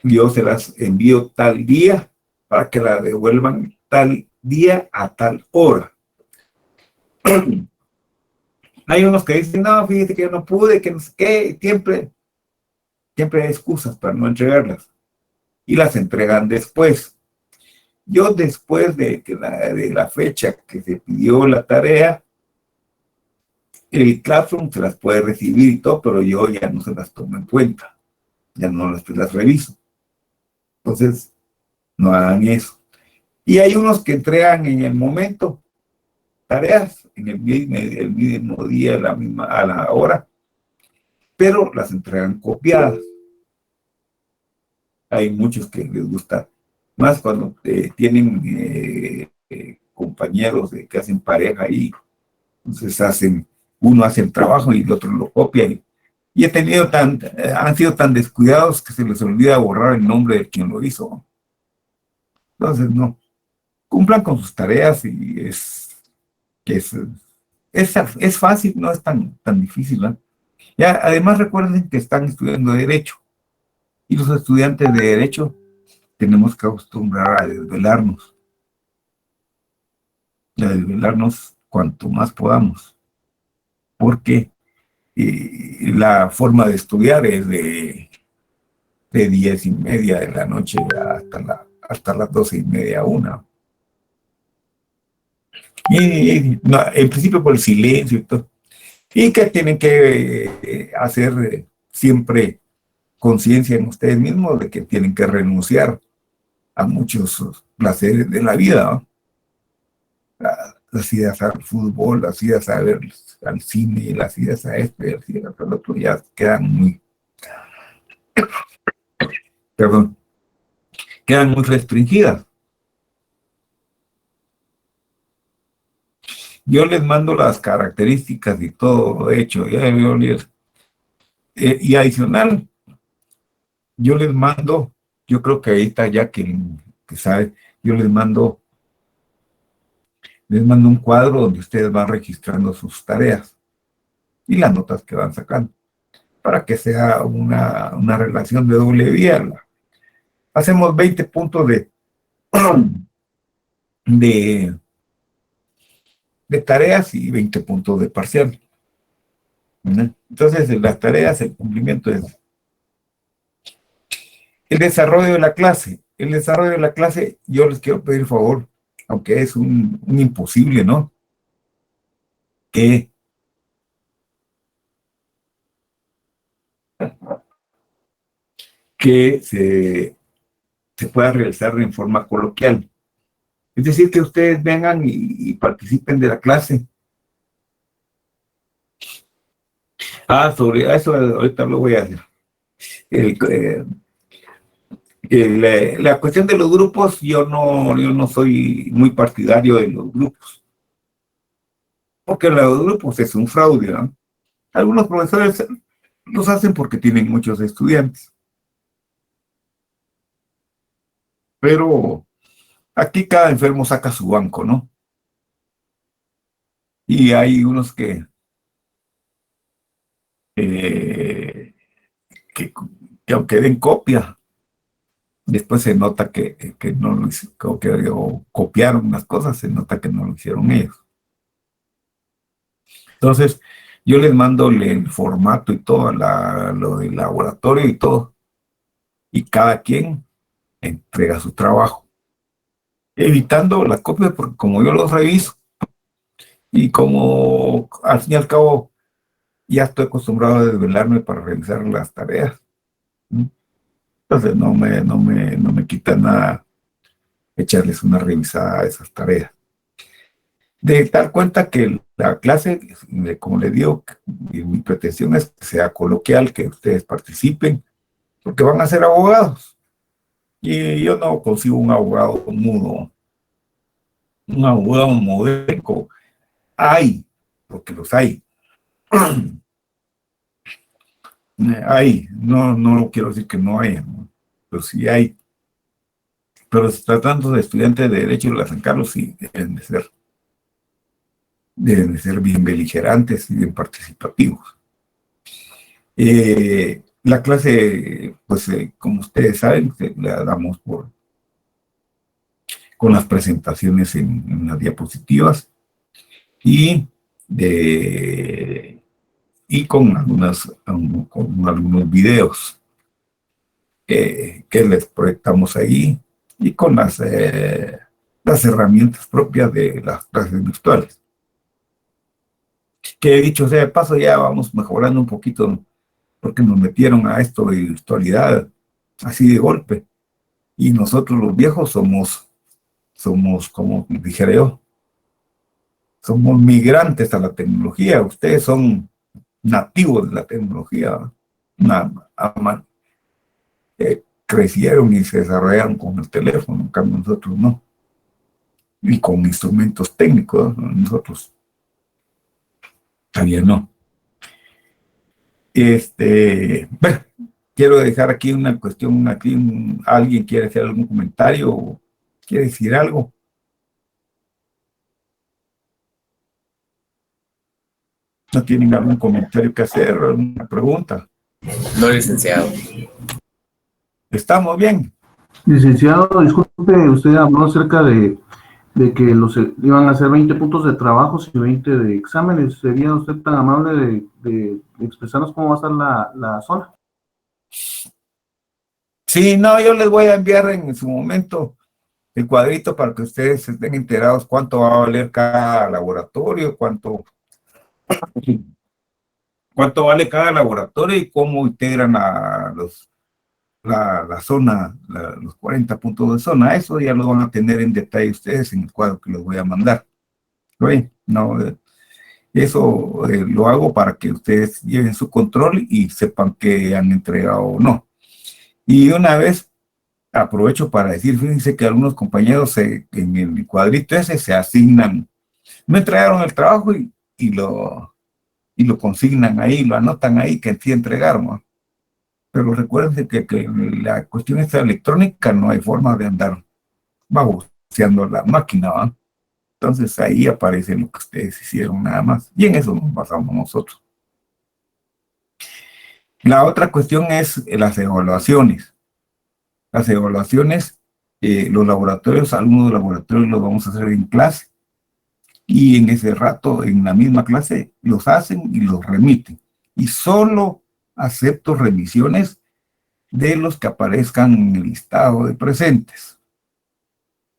yo se las envío tal día para que la devuelvan tal día a tal hora. Hay unos que dicen, no, fíjate que yo no pude, que no sé qué, siempre hay excusas para no entregarlas. Y las entregan después. Yo, después de la fecha que se pidió la tarea, el Classroom se las puede recibir y todo, pero yo ya no se las tomo en cuenta. Ya no las reviso. Entonces, no hagan eso. Y hay unos que entregan en el momento tareas, en el mismo día, a la hora, pero las entregan copiadas. Hay muchos que les gusta más cuando tienen compañeros que hacen pareja y entonces uno hace el trabajo y el otro lo copia. Y han sido tan descuidados que se les olvida borrar el nombre de quien lo hizo. Entonces, no, cumplan con sus tareas y es fácil, no es tan difícil, ¿no? Ya, además recuerden que están estudiando Derecho y los estudiantes de Derecho tenemos que acostumbrar a desvelarnos cuanto más podamos, porque la forma de estudiar es de 10:30 de la noche hasta las 12:30, 1. Y no, en principio por el silencio y todo. Y que tienen que hacer siempre conciencia en ustedes mismos de que tienen que renunciar a muchos placeres de la vida, ¿no? Las idas al fútbol, las idas a ver al cine, las idas a las idas al otro, ya quedan muy restringidas. Yo les mando las características y todo hecho, y adicional, yo les mando, yo creo que ahí está ya que sabe, yo les mando un cuadro donde ustedes van registrando sus tareas y las notas que van sacando, para que sea una relación de doble vía. Hacemos 20 puntos de tareas y 20 puntos de parcial, ¿no? Entonces, en las tareas, el cumplimiento es el desarrollo de la clase. El desarrollo de la clase, yo les quiero pedir favor, aunque es un imposible, ¿no? Que se pueda realizar en forma coloquial. Es decir, que ustedes vengan y participen de la clase. Sobre eso ahorita lo voy a hacer. La cuestión de los grupos, yo no soy muy partidario de los grupos, porque los grupos es un fraude, ¿no? Algunos profesores los hacen porque tienen muchos estudiantes, pero aquí cada enfermo saca su banco, ¿no? Y hay unos que aunque den copia, después se nota que no lo hicieron, o copiaron las cosas, se nota que no lo hicieron ellos. Entonces, yo les mando el formato y todo, lo del laboratorio y todo, y cada quien entrega su trabajo, evitando las copias, porque como yo los reviso, y como al fin y al cabo ya estoy acostumbrado a desvelarme para revisar las tareas, ¿no? Entonces no me quita nada echarles una revisada a esas tareas. De dar cuenta que la clase, como les digo, mi pretensión es que sea coloquial, que ustedes participen, porque van a ser abogados. Y yo no consigo un abogado mudo, un abogado modélico. Hay, porque los hay. Hay, no quiero decir que no haya, ¿no? Pero sí hay. Pero tratando de estudiantes de Derecho de la San Carlos, sí deben de ser bien beligerantes y bien participativos. La clase, pues como ustedes saben, la damos con las presentaciones en las diapositivas y con algunos videos que les proyectamos ahí, y con las herramientas propias de las clases virtuales. Que dicho sea de paso, ya vamos mejorando un poquito, porque nos metieron a esto de virtualidad así de golpe, y nosotros los viejos somos somos, como dijera yo, somos migrantes a la tecnología. Ustedes son nativos de la tecnología. Crecieron y se desarrollaron con el teléfono, en cambio nosotros no. Y con instrumentos técnicos, ¿no? Nosotros todavía no. Bueno, quiero dejar aquí una cuestión, aquí alguien quiere hacer algún comentario o quiere decir algo. ¿No tienen algún comentario que hacer, alguna pregunta? No, licenciado. ¿Estamos bien? Licenciado, disculpe, usted habló acerca de que iban a hacer 20 puntos de trabajos y 20 de exámenes. ¿Sería usted tan amable de expresarnos cómo va a estar la zona? Sí, no, yo les voy a enviar en su momento el cuadrito para que ustedes estén enterados cuánto va a valer cada laboratorio, cuánto vale cada laboratorio y cómo integran a la zona, los 40 puntos de zona. Eso ya lo van a tener en detalle ustedes en el cuadro que les voy a mandar. ¿Oye? No, eso lo hago para que ustedes lleven su control y sepan que han entregado o no. Y una vez aprovecho para decir, fíjense que algunos compañeros en el cuadrito ese se asignan, me entregaron el trabajo y lo consignan ahí, lo anotan ahí que sí entregaron, ¿no? Pero recuerden que la cuestión esta electrónica no hay forma de andar baboseando la máquina, ¿va? Entonces ahí aparece lo que ustedes hicieron nada más. Y en eso nos basamos nosotros. La otra cuestión es las evaluaciones. Las evaluaciones, los laboratorios, algunos laboratorios los vamos a hacer en clase. Y en ese rato, en la misma clase, los hacen y los remiten. Y solo acepto remisiones de los que aparezcan en el listado de presentes.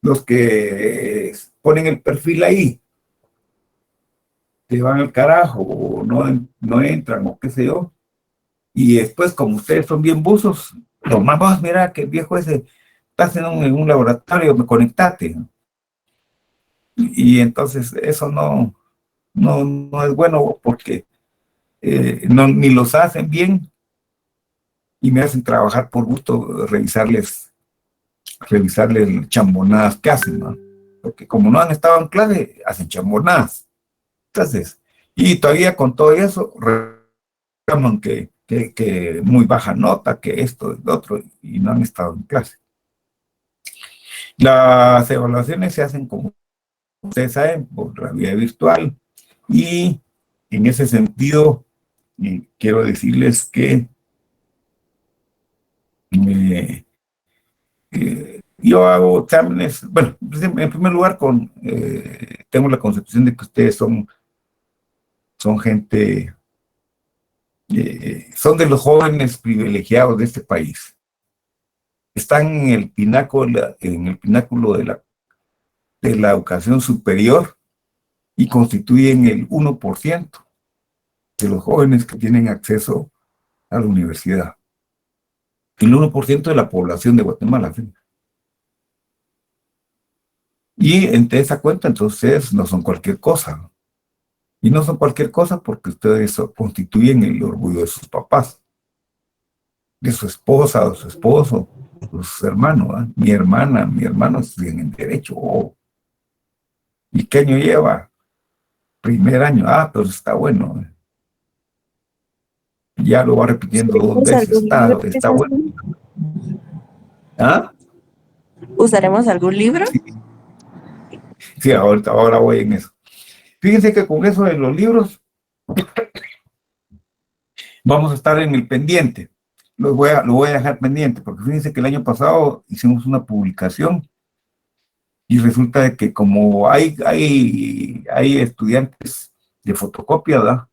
Los que ponen el perfil ahí, se van al carajo, o no entran, o qué sé yo. Y después, como ustedes son bien buzos, tomamos, mira que el viejo ese está en un laboratorio, me conectate. Y entonces eso no es bueno porque ni los hacen bien y me hacen trabajar por gusto, revisarles chambonadas que hacen, ¿no? Porque como no han estado en clase, hacen chambonadas. Entonces, y todavía con todo eso, reclaman que muy baja nota, que esto, el otro, y no han estado en clase. Las evaluaciones se hacen, como ustedes saben, por la vía virtual, y en ese sentido, quiero decirles que yo hago exámenes, bueno, en primer lugar, tengo la concepción de que ustedes son gente, son de los jóvenes privilegiados de este país. Están en el pináculo de la educación superior y constituyen el 1% de los jóvenes que tienen acceso a la universidad. El 1% de la población de Guatemala. ¿Sí? Y entre esa cuenta, entonces, no son cualquier cosa, ¿no? Y no son cualquier cosa porque ustedes constituyen el orgullo de sus papás, de su esposa, de su esposo, de sus hermanos, ¿eh? Mi hermano estudian en Derecho. Oh. ¿Y qué año lleva? Primer año. Ah, pero está bueno. Ya lo va repitiendo 2 veces. Está bueno. ¿Ah? ¿Usaremos algún libro? Sí, ahora voy en eso. Fíjense que con eso de los libros vamos a estar en el pendiente. Lo voy a dejar pendiente, porque fíjense que el año pasado hicimos una publicación y resulta de que como hay estudiantes de fotocopia, ¿verdad?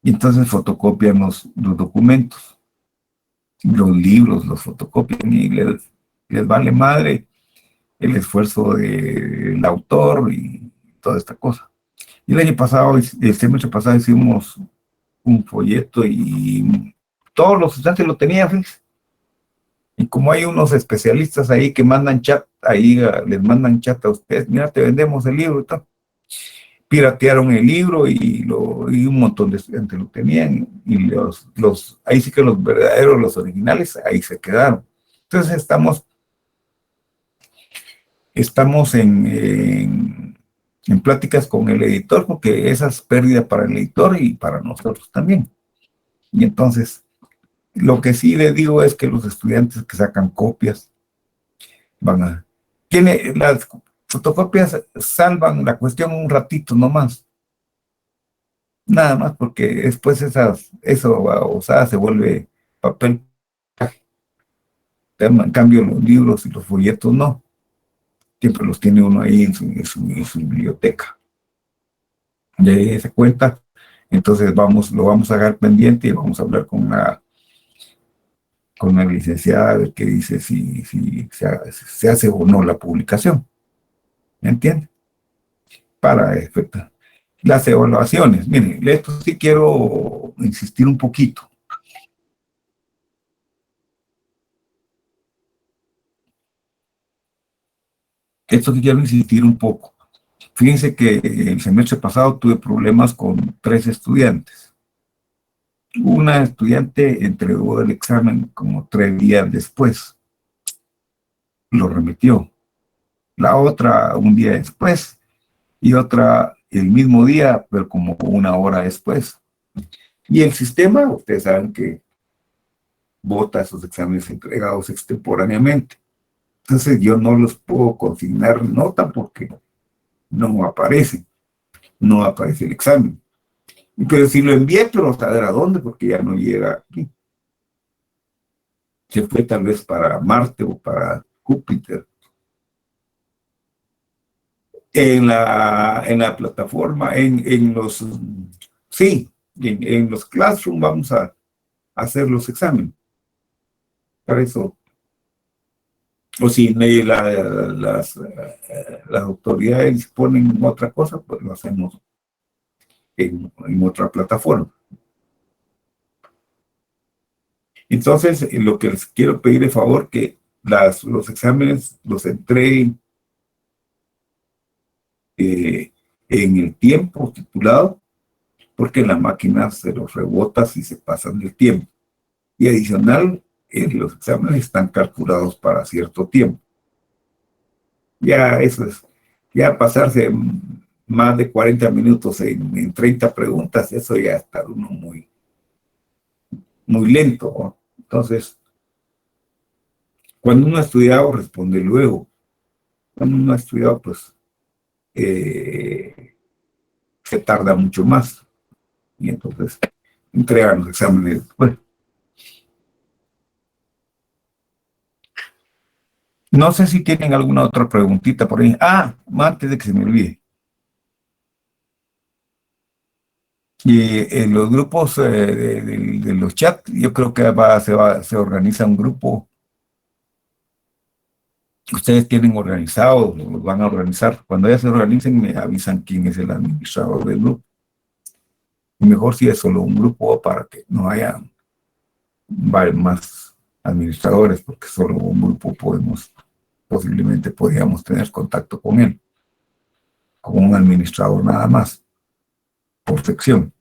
Y entonces fotocopian los documentos, los libros, los fotocopian y les vale madre el esfuerzo del autor y toda esta cosa. Y el año pasado, el semestre pasado, hicimos un folleto y todos los estudiantes lo tenían, fíjense. Y como hay unos especialistas ahí que mandan chat, ahí les mandan chat a ustedes, mira, te vendemos el libro y todo. Piratearon el libro y un montón de estudiantes lo tenían, y ahí sí que los verdaderos, los originales, ahí se quedaron. Entonces estamos en pláticas con el editor, porque esa es pérdida para el editor y para nosotros también. Y entonces, lo que sí les digo es que los estudiantes que sacan copias las fotocopias salvan la cuestión un ratito nomás, nada más, porque después eso o sea, se vuelve papel. En cambio, los libros y los folletos no, siempre los tiene uno ahí en su biblioteca. Y ahí se cuenta. Entonces lo vamos a dejar pendiente y vamos a hablar con la licenciada a ver qué dice, si se hace o no la publicación. ¿Me entiende? Para efecto. Las evaluaciones, miren, esto sí quiero insistir un poquito. Esto sí quiero insistir un poco. Fíjense que el semestre pasado tuve problemas con 3 estudiantes. Una estudiante entregó el examen como 3 días después. Lo remitió. La otra un día después. Y otra el mismo día, pero como 1 hora después. Y el sistema, ustedes saben que vota esos exámenes entregados extemporáneamente. Entonces yo no los puedo consignar nota porque no aparece el examen. Pero si lo envié, pero saber a dónde, porque ya no llega aquí. Se fue tal vez para Marte o para Júpiter. En la plataforma, sí, en los Classroom vamos a hacer los exámenes. Para eso. O si las autoridades ponen otra cosa, pues lo hacemos en otra plataforma. Entonces, lo que les quiero pedir de favor, que los exámenes los entreguen en el tiempo estipulado, porque la máquina se los rebota si se pasan del tiempo. Y adicional, los exámenes están calculados para cierto tiempo. Ya eso es, ya pasarse más de 40 minutos en 30 preguntas, eso ya está uno muy, muy lento, ¿no? Entonces, cuando uno ha estudiado, responde luego. Cuando uno ha estudiado, pues, se tarda mucho más. Y entonces, entregan los exámenes después. No sé si tienen alguna otra preguntita por ahí. Antes de que se me olvide. Y en los grupos de los chats, yo creo que se organiza un grupo. Ustedes tienen organizados, los van a organizar. Cuando ya se organicen, me avisan quién es el administrador del grupo. Y mejor si es solo un grupo para que no haya más administradores, porque solo un grupo posiblemente podríamos tener contacto con él, con un administrador nada más, por sección.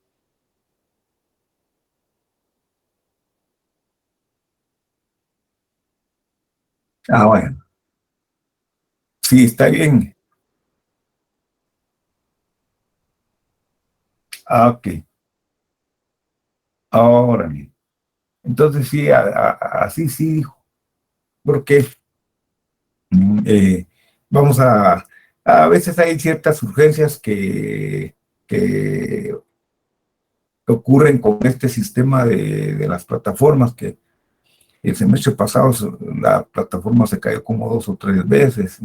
Bueno. Sí, está bien. Ok. Ahora bien. Entonces sí, así sí dijo. Porque vamos a veces hay ciertas urgencias que ocurren con este sistema de las plataformas, que el semestre pasado la plataforma se cayó como 2 o 3 veces,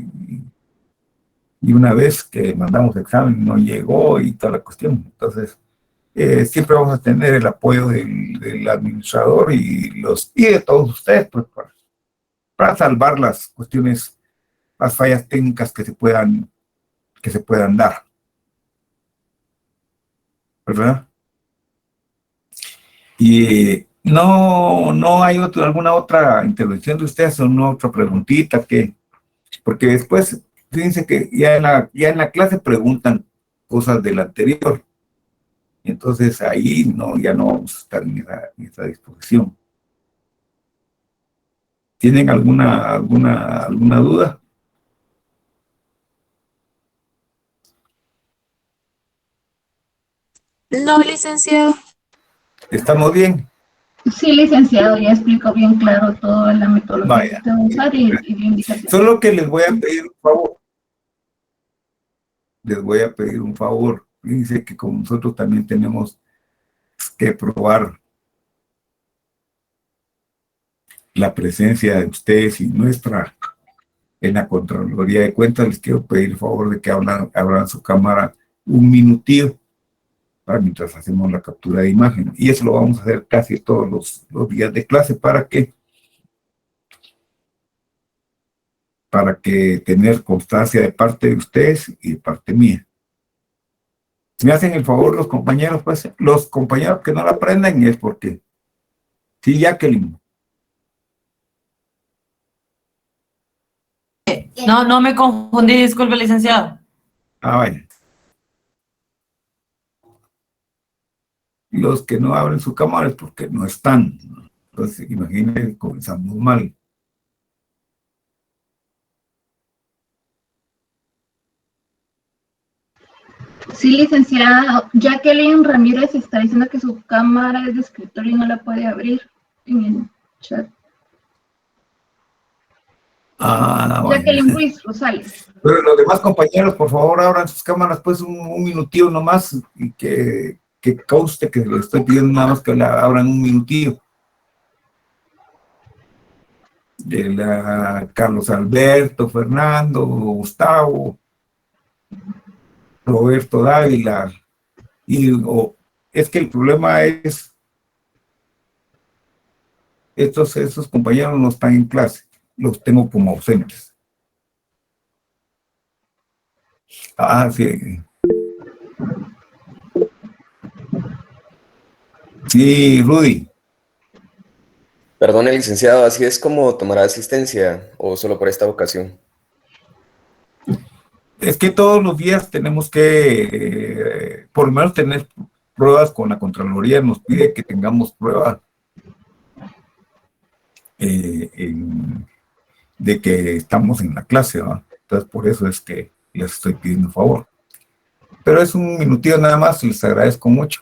y una vez que mandamos examen no llegó y toda la cuestión. Entonces, siempre vamos a tener el apoyo del administrador y de todos ustedes, pues, para salvar las cuestiones, las fallas técnicas que se puedan dar, ¿verdad? Y No hay alguna otra intervención de ustedes o una otra preguntita porque después, fíjense que ya en la clase preguntan cosas del anterior. Entonces ahí ya no vamos a estar en esa disposición. ¿Tienen alguna duda? No, licenciado. ¿Estamos bien? Sí, licenciado, ya explicó bien claro toda la metodología que Vaya. usted va a usar y la indicación. Solo que les voy a pedir un favor. Les voy a pedir un favor. Fíjense que como nosotros también tenemos que probar la presencia de ustedes y nuestra en la Contraloría de Cuentas, les quiero pedir el favor de que abran su cámara un minutito para mientras hacemos la captura de imagen. Y eso lo vamos a hacer casi todos los días de clase para que tener constancia de parte de ustedes y de parte mía. Si me hacen el favor los compañeros, pues los compañeros que no la aprendan es porque sí, Jacqueline. No me confundí, disculpe, licenciado. Vaya. Los que no abren su cámara es porque no están. Entonces, imagínense, comenzamos mal. Sí, licenciada Jacqueline Ramírez está diciendo que su cámara es de escritorio y no la puede abrir en el chat. Vaya. Jacqueline Ruiz Rosales. Pero los demás compañeros, por favor, abran sus cámaras pues un minutillo nomás y que conste que les estoy pidiendo nada más que la abran un minutillo. De Carlos Alberto, Fernando, Gustavo, Roberto Dávila. Es que el problema es, estos compañeros no están en clase, los tengo como ausentes. Sí. Sí, Rudy. Perdone, licenciado, ¿así es como tomará asistencia o solo por esta ocasión? Es que todos los días tenemos que, por lo menos, tener pruebas con la Contraloría. Nos pide que tengamos pruebas de que estamos en la clase, ¿no? Entonces, por eso es que les estoy pidiendo un favor. Pero es un minutito nada más y les agradezco mucho.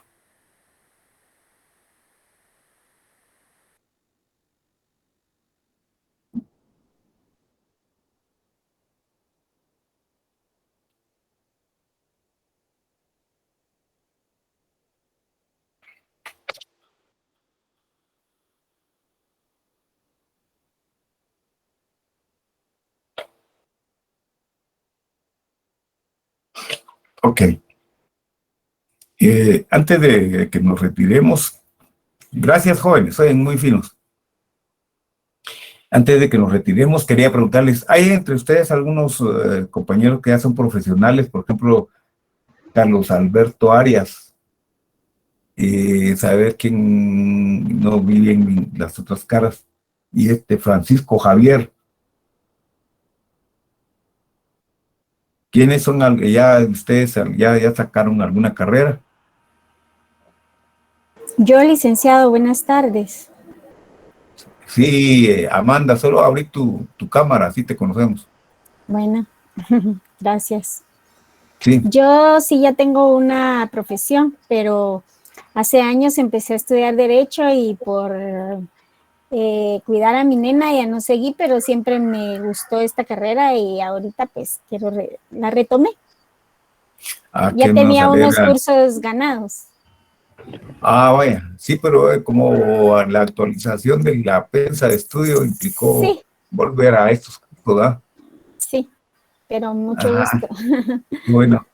Ok. Antes de que nos retiremos, gracias jóvenes, son muy finos. Antes de que nos retiremos, quería preguntarles, ¿hay entre ustedes algunos compañeros que ya son profesionales? Por ejemplo, Carlos Alberto Arias, saber quién no vive en las otras caras, y Francisco Javier. ¿Quiénes son ya ustedes ya sacaron alguna carrera? Yo, licenciado, buenas tardes. Sí, Amanda, solo abrí tu cámara, así te conocemos. Bueno, gracias. Sí. Yo sí ya tengo una profesión, pero hace años empecé a estudiar Derecho y por cuidar a mi nena ya no seguí, pero siempre me gustó esta carrera y ahorita pues la retomé. Ya tenía unos cursos ganados. Vaya, sí, pero como la actualización de la prensa de estudio implicó volver a estos cursos, ¿verdad? Sí, pero mucho gusto. Bueno,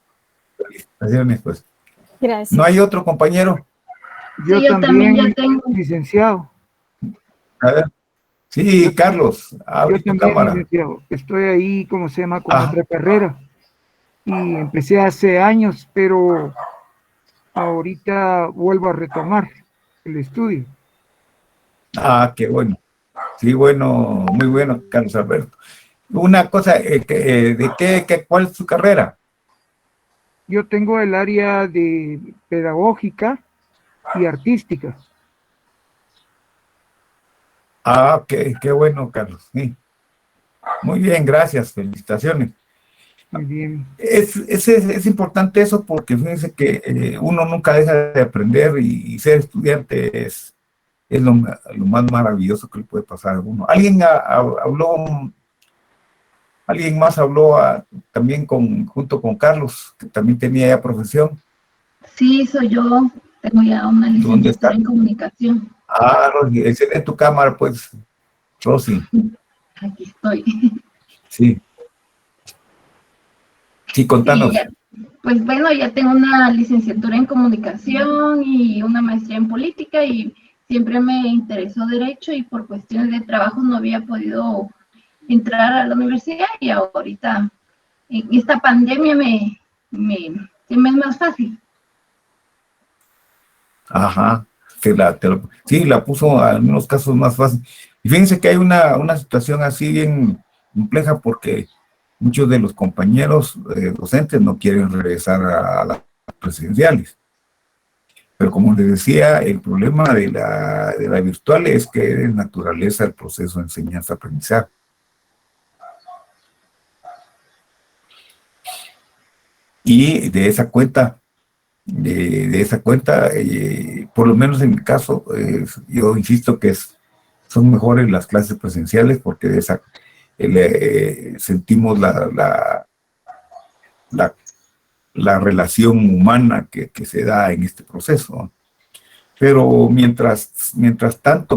felicitaciones, pues. Gracias. ¿No hay otro compañero? Yo también ya tengo. Licenciado. A ver. Sí, Carlos, abre tu cámara. Licenciado. Estoy ahí, ¿cómo se llama? Con otra carrera. Y empecé hace años, pero ahorita vuelvo a retomar el estudio. Ah, qué bueno. Sí, bueno, muy bueno, Carlos Alberto. Una cosa, ¿cuál es su carrera? Yo tengo el área de pedagógica y artística. Ah, qué bueno, Carlos. Sí. Muy bien, gracias, felicitaciones. Muy bien. Es importante eso porque fíjense que uno nunca deja de aprender y ser estudiante es lo más maravilloso que le puede pasar a uno. Alguien más habló también junto con Carlos, que también tenía ya profesión. Sí, soy yo. Tengo ya una ¿Dónde licenciatura está? en comunicación. Ah, Rosy, enciende tu cámara, pues, Rosy. Aquí estoy. Sí, sí, Sí, contanos. ya. Pues bueno, ya tengo una licenciatura en comunicación y una maestría en política y siempre me interesó derecho y por cuestiones de trabajo no había podido entrar a la universidad y ahorita en esta pandemia se me es más fácil. Ajá, sí, la puso en algunos casos más fácil. Y fíjense que hay una situación así bien compleja porque muchos de los compañeros docentes no quieren regresar a las presidenciales. Pero como les decía, el problema de la virtual es que es naturaleza el proceso de enseñanza-aprendizaje. Y de esa cuenta, por lo menos en mi caso, yo insisto que son mejores las clases presenciales porque sentimos la, la relación humana que se da en este proceso, ¿no? Pero mientras tanto,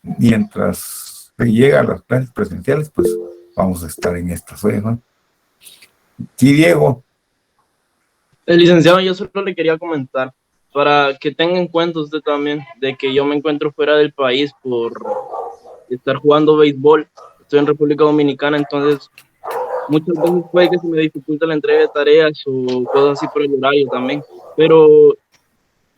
mientras se llega a las clases presenciales, pues vamos a estar en estas horas, ¿no? Sí, Diego. Licenciado, yo solo le quería comentar, para que tenga en cuenta usted también, de que yo me encuentro fuera del país por estar jugando béisbol. Estoy en República Dominicana, entonces muchas veces puede que se me dificulte la entrega de tareas o cosas así por el horario también. Pero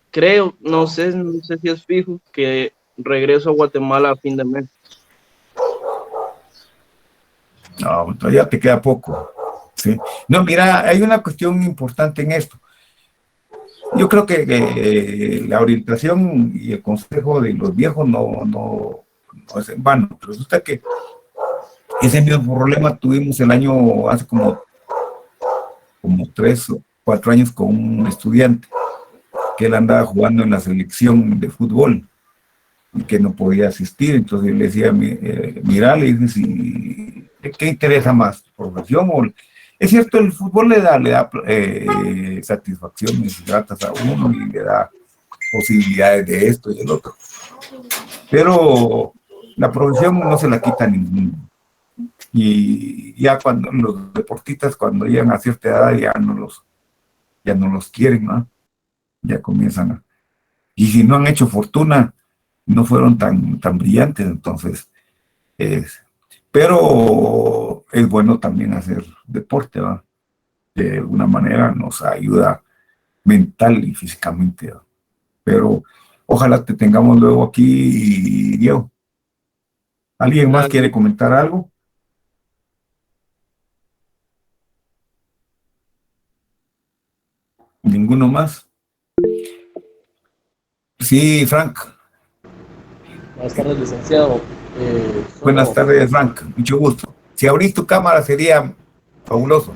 creo, no sé si es fijo, que regreso a Guatemala a fin de mes. No, todavía te queda poco. ¿Sí? No, mira, hay una cuestión importante en esto. Yo creo que la orientación y el consejo de los viejos no es en vano. Resulta que ese mismo problema tuvimos hace como 3 o 4 años con un estudiante que él andaba jugando en la selección de fútbol y que no podía asistir. Entonces le decía, mira, le dije, ¿qué interesa más? ¿Profesión o...? Es cierto, el fútbol le da satisfacciones gratas a uno y le da posibilidades de esto y el otro. Pero la profesión no se la quita a ninguno. Y ya cuando los deportistas, cuando llegan a cierta edad, ya no los quieren, ¿no? Ya comienzan a... Y si no han hecho fortuna, no fueron tan brillantes, entonces... pero es bueno también hacer deporte, ¿va? De alguna manera nos ayuda mental y físicamente, ¿va? Pero ojalá te tengamos luego aquí, Diego. ¿Alguien más quiere comentar algo? ¿Ninguno más? Sí, Frank. Buenas tardes, licenciado. Buenas tardes, Frank. Mucho gusto. Si abrís tu cámara sería fabuloso.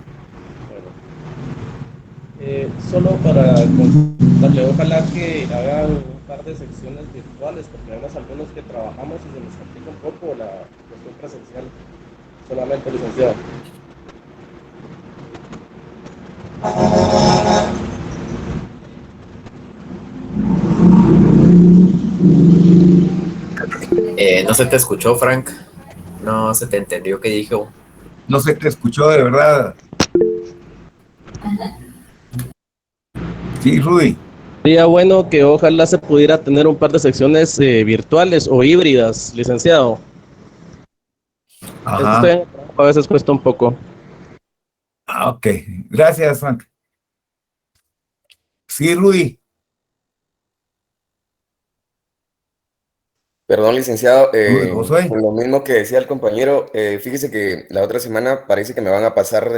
Solo para contarle, ojalá que hagan un par de secciones virtuales, porque vemos algunos que trabajamos y se nos complica un poco la cuestión presencial. Solamente, licenciado. No se te escuchó, Frank. No se te entendió qué dijo. No se te escuchó de verdad. Sí, Rudy. Sería bueno que ojalá se pudiera tener un par de secciones virtuales o híbridas, licenciado. Ajá. Esto a veces cuesta un poco. Ok. Gracias, Frank. Sí, Rudy. Perdón, licenciado, Josué. por lo mismo que decía el compañero, fíjese que la otra semana parece que me van a pasar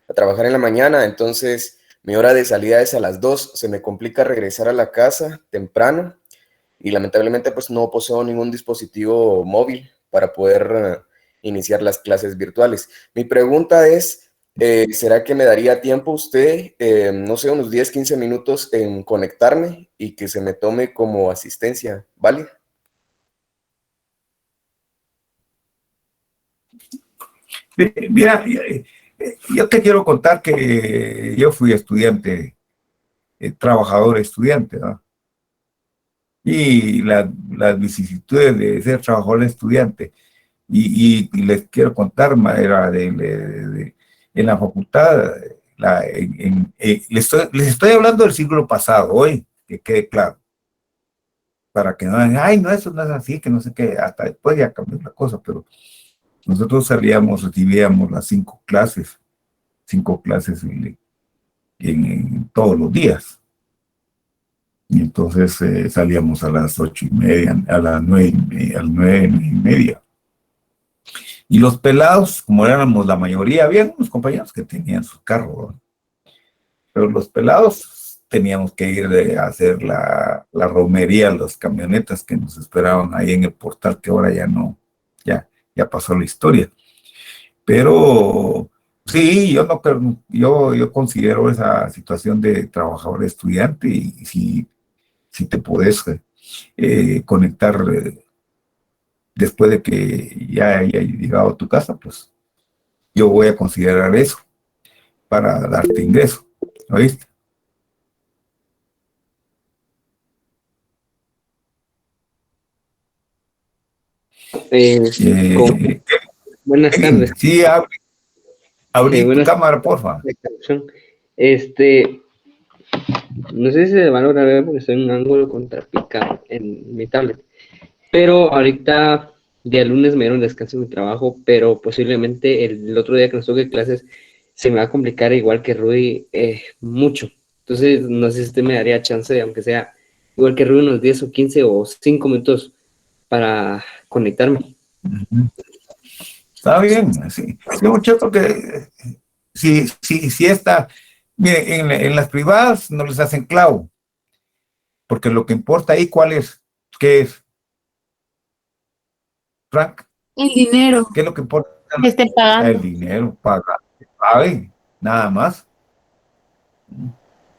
a trabajar en la mañana, entonces mi hora de salida es a las 2, se me complica regresar a la casa temprano y lamentablemente pues no poseo ningún dispositivo móvil para poder iniciar las clases virtuales. Mi pregunta es, ¿será que me daría tiempo usted, no sé, unos 10, 15 minutos en conectarme y que se me tome como asistencia, ¿vale? Mira, yo te quiero contar que yo fui estudiante, trabajador estudiante, ¿no? Y las vicisitudes de ser trabajador estudiante. Y les quiero contar, era en la facultad, les estoy hablando del siglo pasado, hoy, que quede claro, para que no digan, ay, no, eso no es así, que no sé qué, hasta después ya cambió la cosa, pero nosotros recibíamos las 5 clases en todos los días. Y entonces salíamos a las 8:30, a las 9:30, a las 9:30. Y los pelados, como éramos la mayoría, había unos compañeros que tenían su carro, ¿no? Pero los pelados teníamos que ir a hacer la romería, las camionetas que nos esperaban ahí en el portal, que ahora ya no, ya pasó la historia. Pero sí, yo no creo, yo considero esa situación de trabajador estudiante, y si te puedes conectar después de que ya haya llegado a tu casa, pues yo voy a considerar eso para darte ingreso, ¿oíste? Buenas tardes. Sí, abrí tu buenas cámara, porfa. No sé si se van a lograr ver porque estoy en un ángulo contrapicado en mi tablet. Pero ahorita, día lunes, me dieron descanso en mi trabajo, pero posiblemente el otro día que nos toque clases se me va a complicar igual que Rudy mucho. Entonces, no sé si usted me daría chance, aunque sea igual que Rudy, unos 10 o 15 o 5 minutos para conectarme. Está bien, sí. Yo, muchacho, que si está, mire, en las privadas no les hacen clavo, porque lo que importa ahí, ¿qué es? Frank, El dinero. ¿qué es lo que importa? Que esté pagando. El dinero, pague, nada más.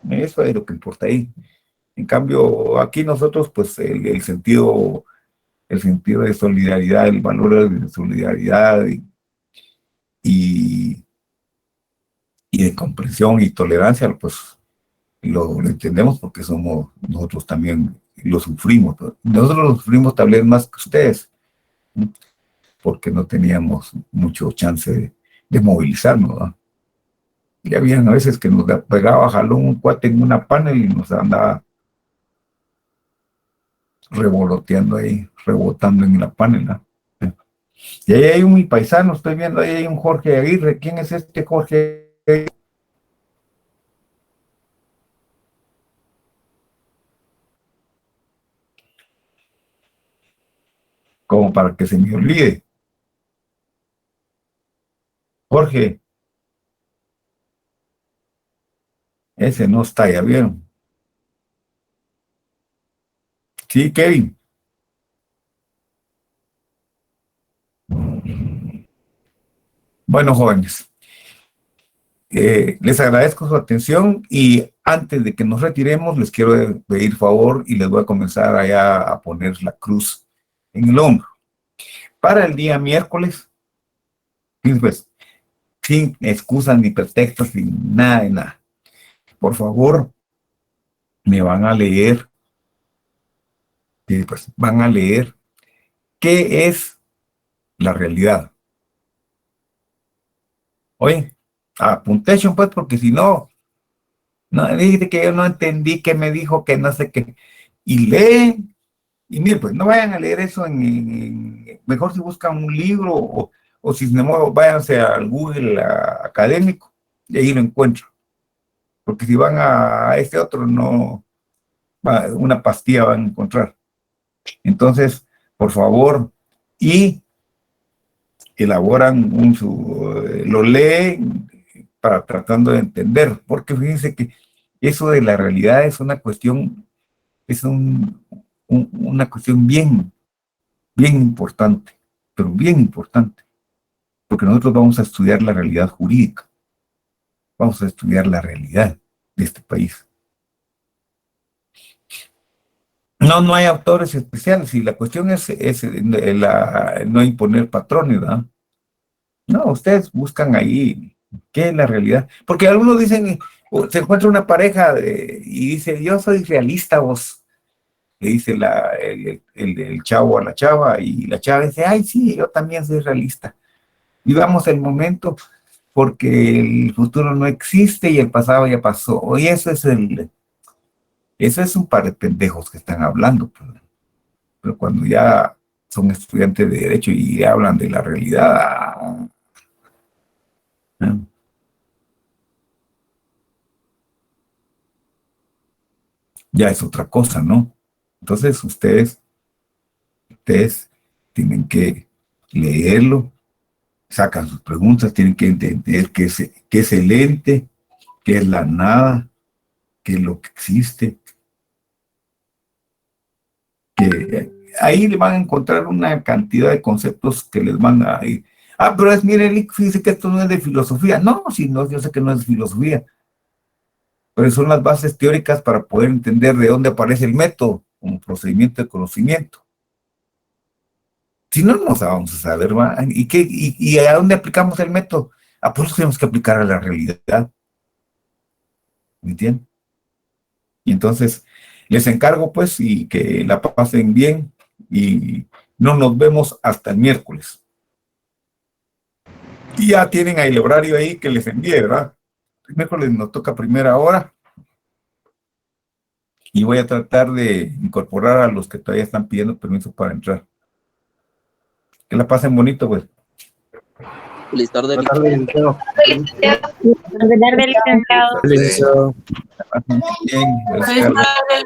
Eso es lo que importa ahí. En cambio, aquí nosotros, pues, el sentido de solidaridad, el valor de solidaridad y de comprensión y tolerancia, pues lo entendemos porque nosotros también lo sufrimos. Nosotros lo sufrimos tal vez más que ustedes, ¿no? Porque no teníamos mucho chance de movilizarnos, ¿no? Y habían a veces que nos pegaba jalón un cuate en una panel y nos andaba revoloteando ahí, rebotando en la panel, ¿no? Y ahí hay un paisano, estoy viendo, ahí hay un Jorge Aguirre. ¿Quién es este Jorge Aguirre? Como para que se me olvide. Jorge, ese no está, ¿ya vieron? Sí, Kevin. Bueno, jóvenes, les agradezco su atención y antes de que nos retiremos les quiero pedir favor y les voy a comenzar allá a poner la cruz en el hombro. Para el día miércoles, pues, sin excusas ni pretextos, sin nada de nada. Por favor, me van a leer, pues van a leer qué es la realidad. Oye, apuntation pues, porque si no, dice que yo no entendí qué me dijo, que no sé qué. Y leen, y miren, pues no vayan a leer eso mejor si buscan un libro o si no, váyanse al Google académico y ahí lo encuentran. Porque si van a este otro, no, una pastilla van a encontrar. Entonces, por favor, y elaboran lo leen para tratando de entender, porque fíjense que eso de la realidad es una cuestión, una cuestión bien importante, pero bien importante, porque nosotros vamos a estudiar la realidad jurídica, vamos a estudiar la realidad de este país. No hay autores especiales y la cuestión es no imponer patrones, ¿verdad? No, ustedes buscan ahí qué es la realidad. Porque algunos dicen, se encuentra una pareja y dice, yo soy realista, vos. Le dice el chavo a la chava y la chava dice, ay, sí, yo también soy realista. Vivamos el momento porque el futuro no existe y el pasado ya pasó. Y eso es un par de pendejos que están hablando. Pero cuando ya son estudiantes de Derecho y hablan de la realidad, ya es otra cosa, ¿no? Entonces ustedes tienen que leerlo, sacan sus preguntas, tienen que entender qué es el ente, qué es la nada, qué es lo que existe. Que ahí le van a encontrar una cantidad de conceptos que les van a ir. Pero mire, fíjese que esto no es de filosofía. No, yo sé que no es filosofía. Pero son las bases teóricas para poder entender de dónde aparece el método como procedimiento de conocimiento. Si no, no vamos a saber, ¿va? ¿Y a dónde aplicamos el método? Pues tenemos que aplicar a la realidad. ¿Me entienden? Y entonces, les encargo, pues, y que la pasen bien, y no nos vemos hasta el miércoles. Y ya tienen ahí el horario ahí que les envié, ¿verdad? El miércoles nos toca primera hora. Y voy a tratar de incorporar a los que todavía están pidiendo permiso para entrar. Que la pasen bonito, pues. Feliz tarde. Buenas tardes, licenciado. Buenas tardes, licenciado. Bien, Feliz tarde.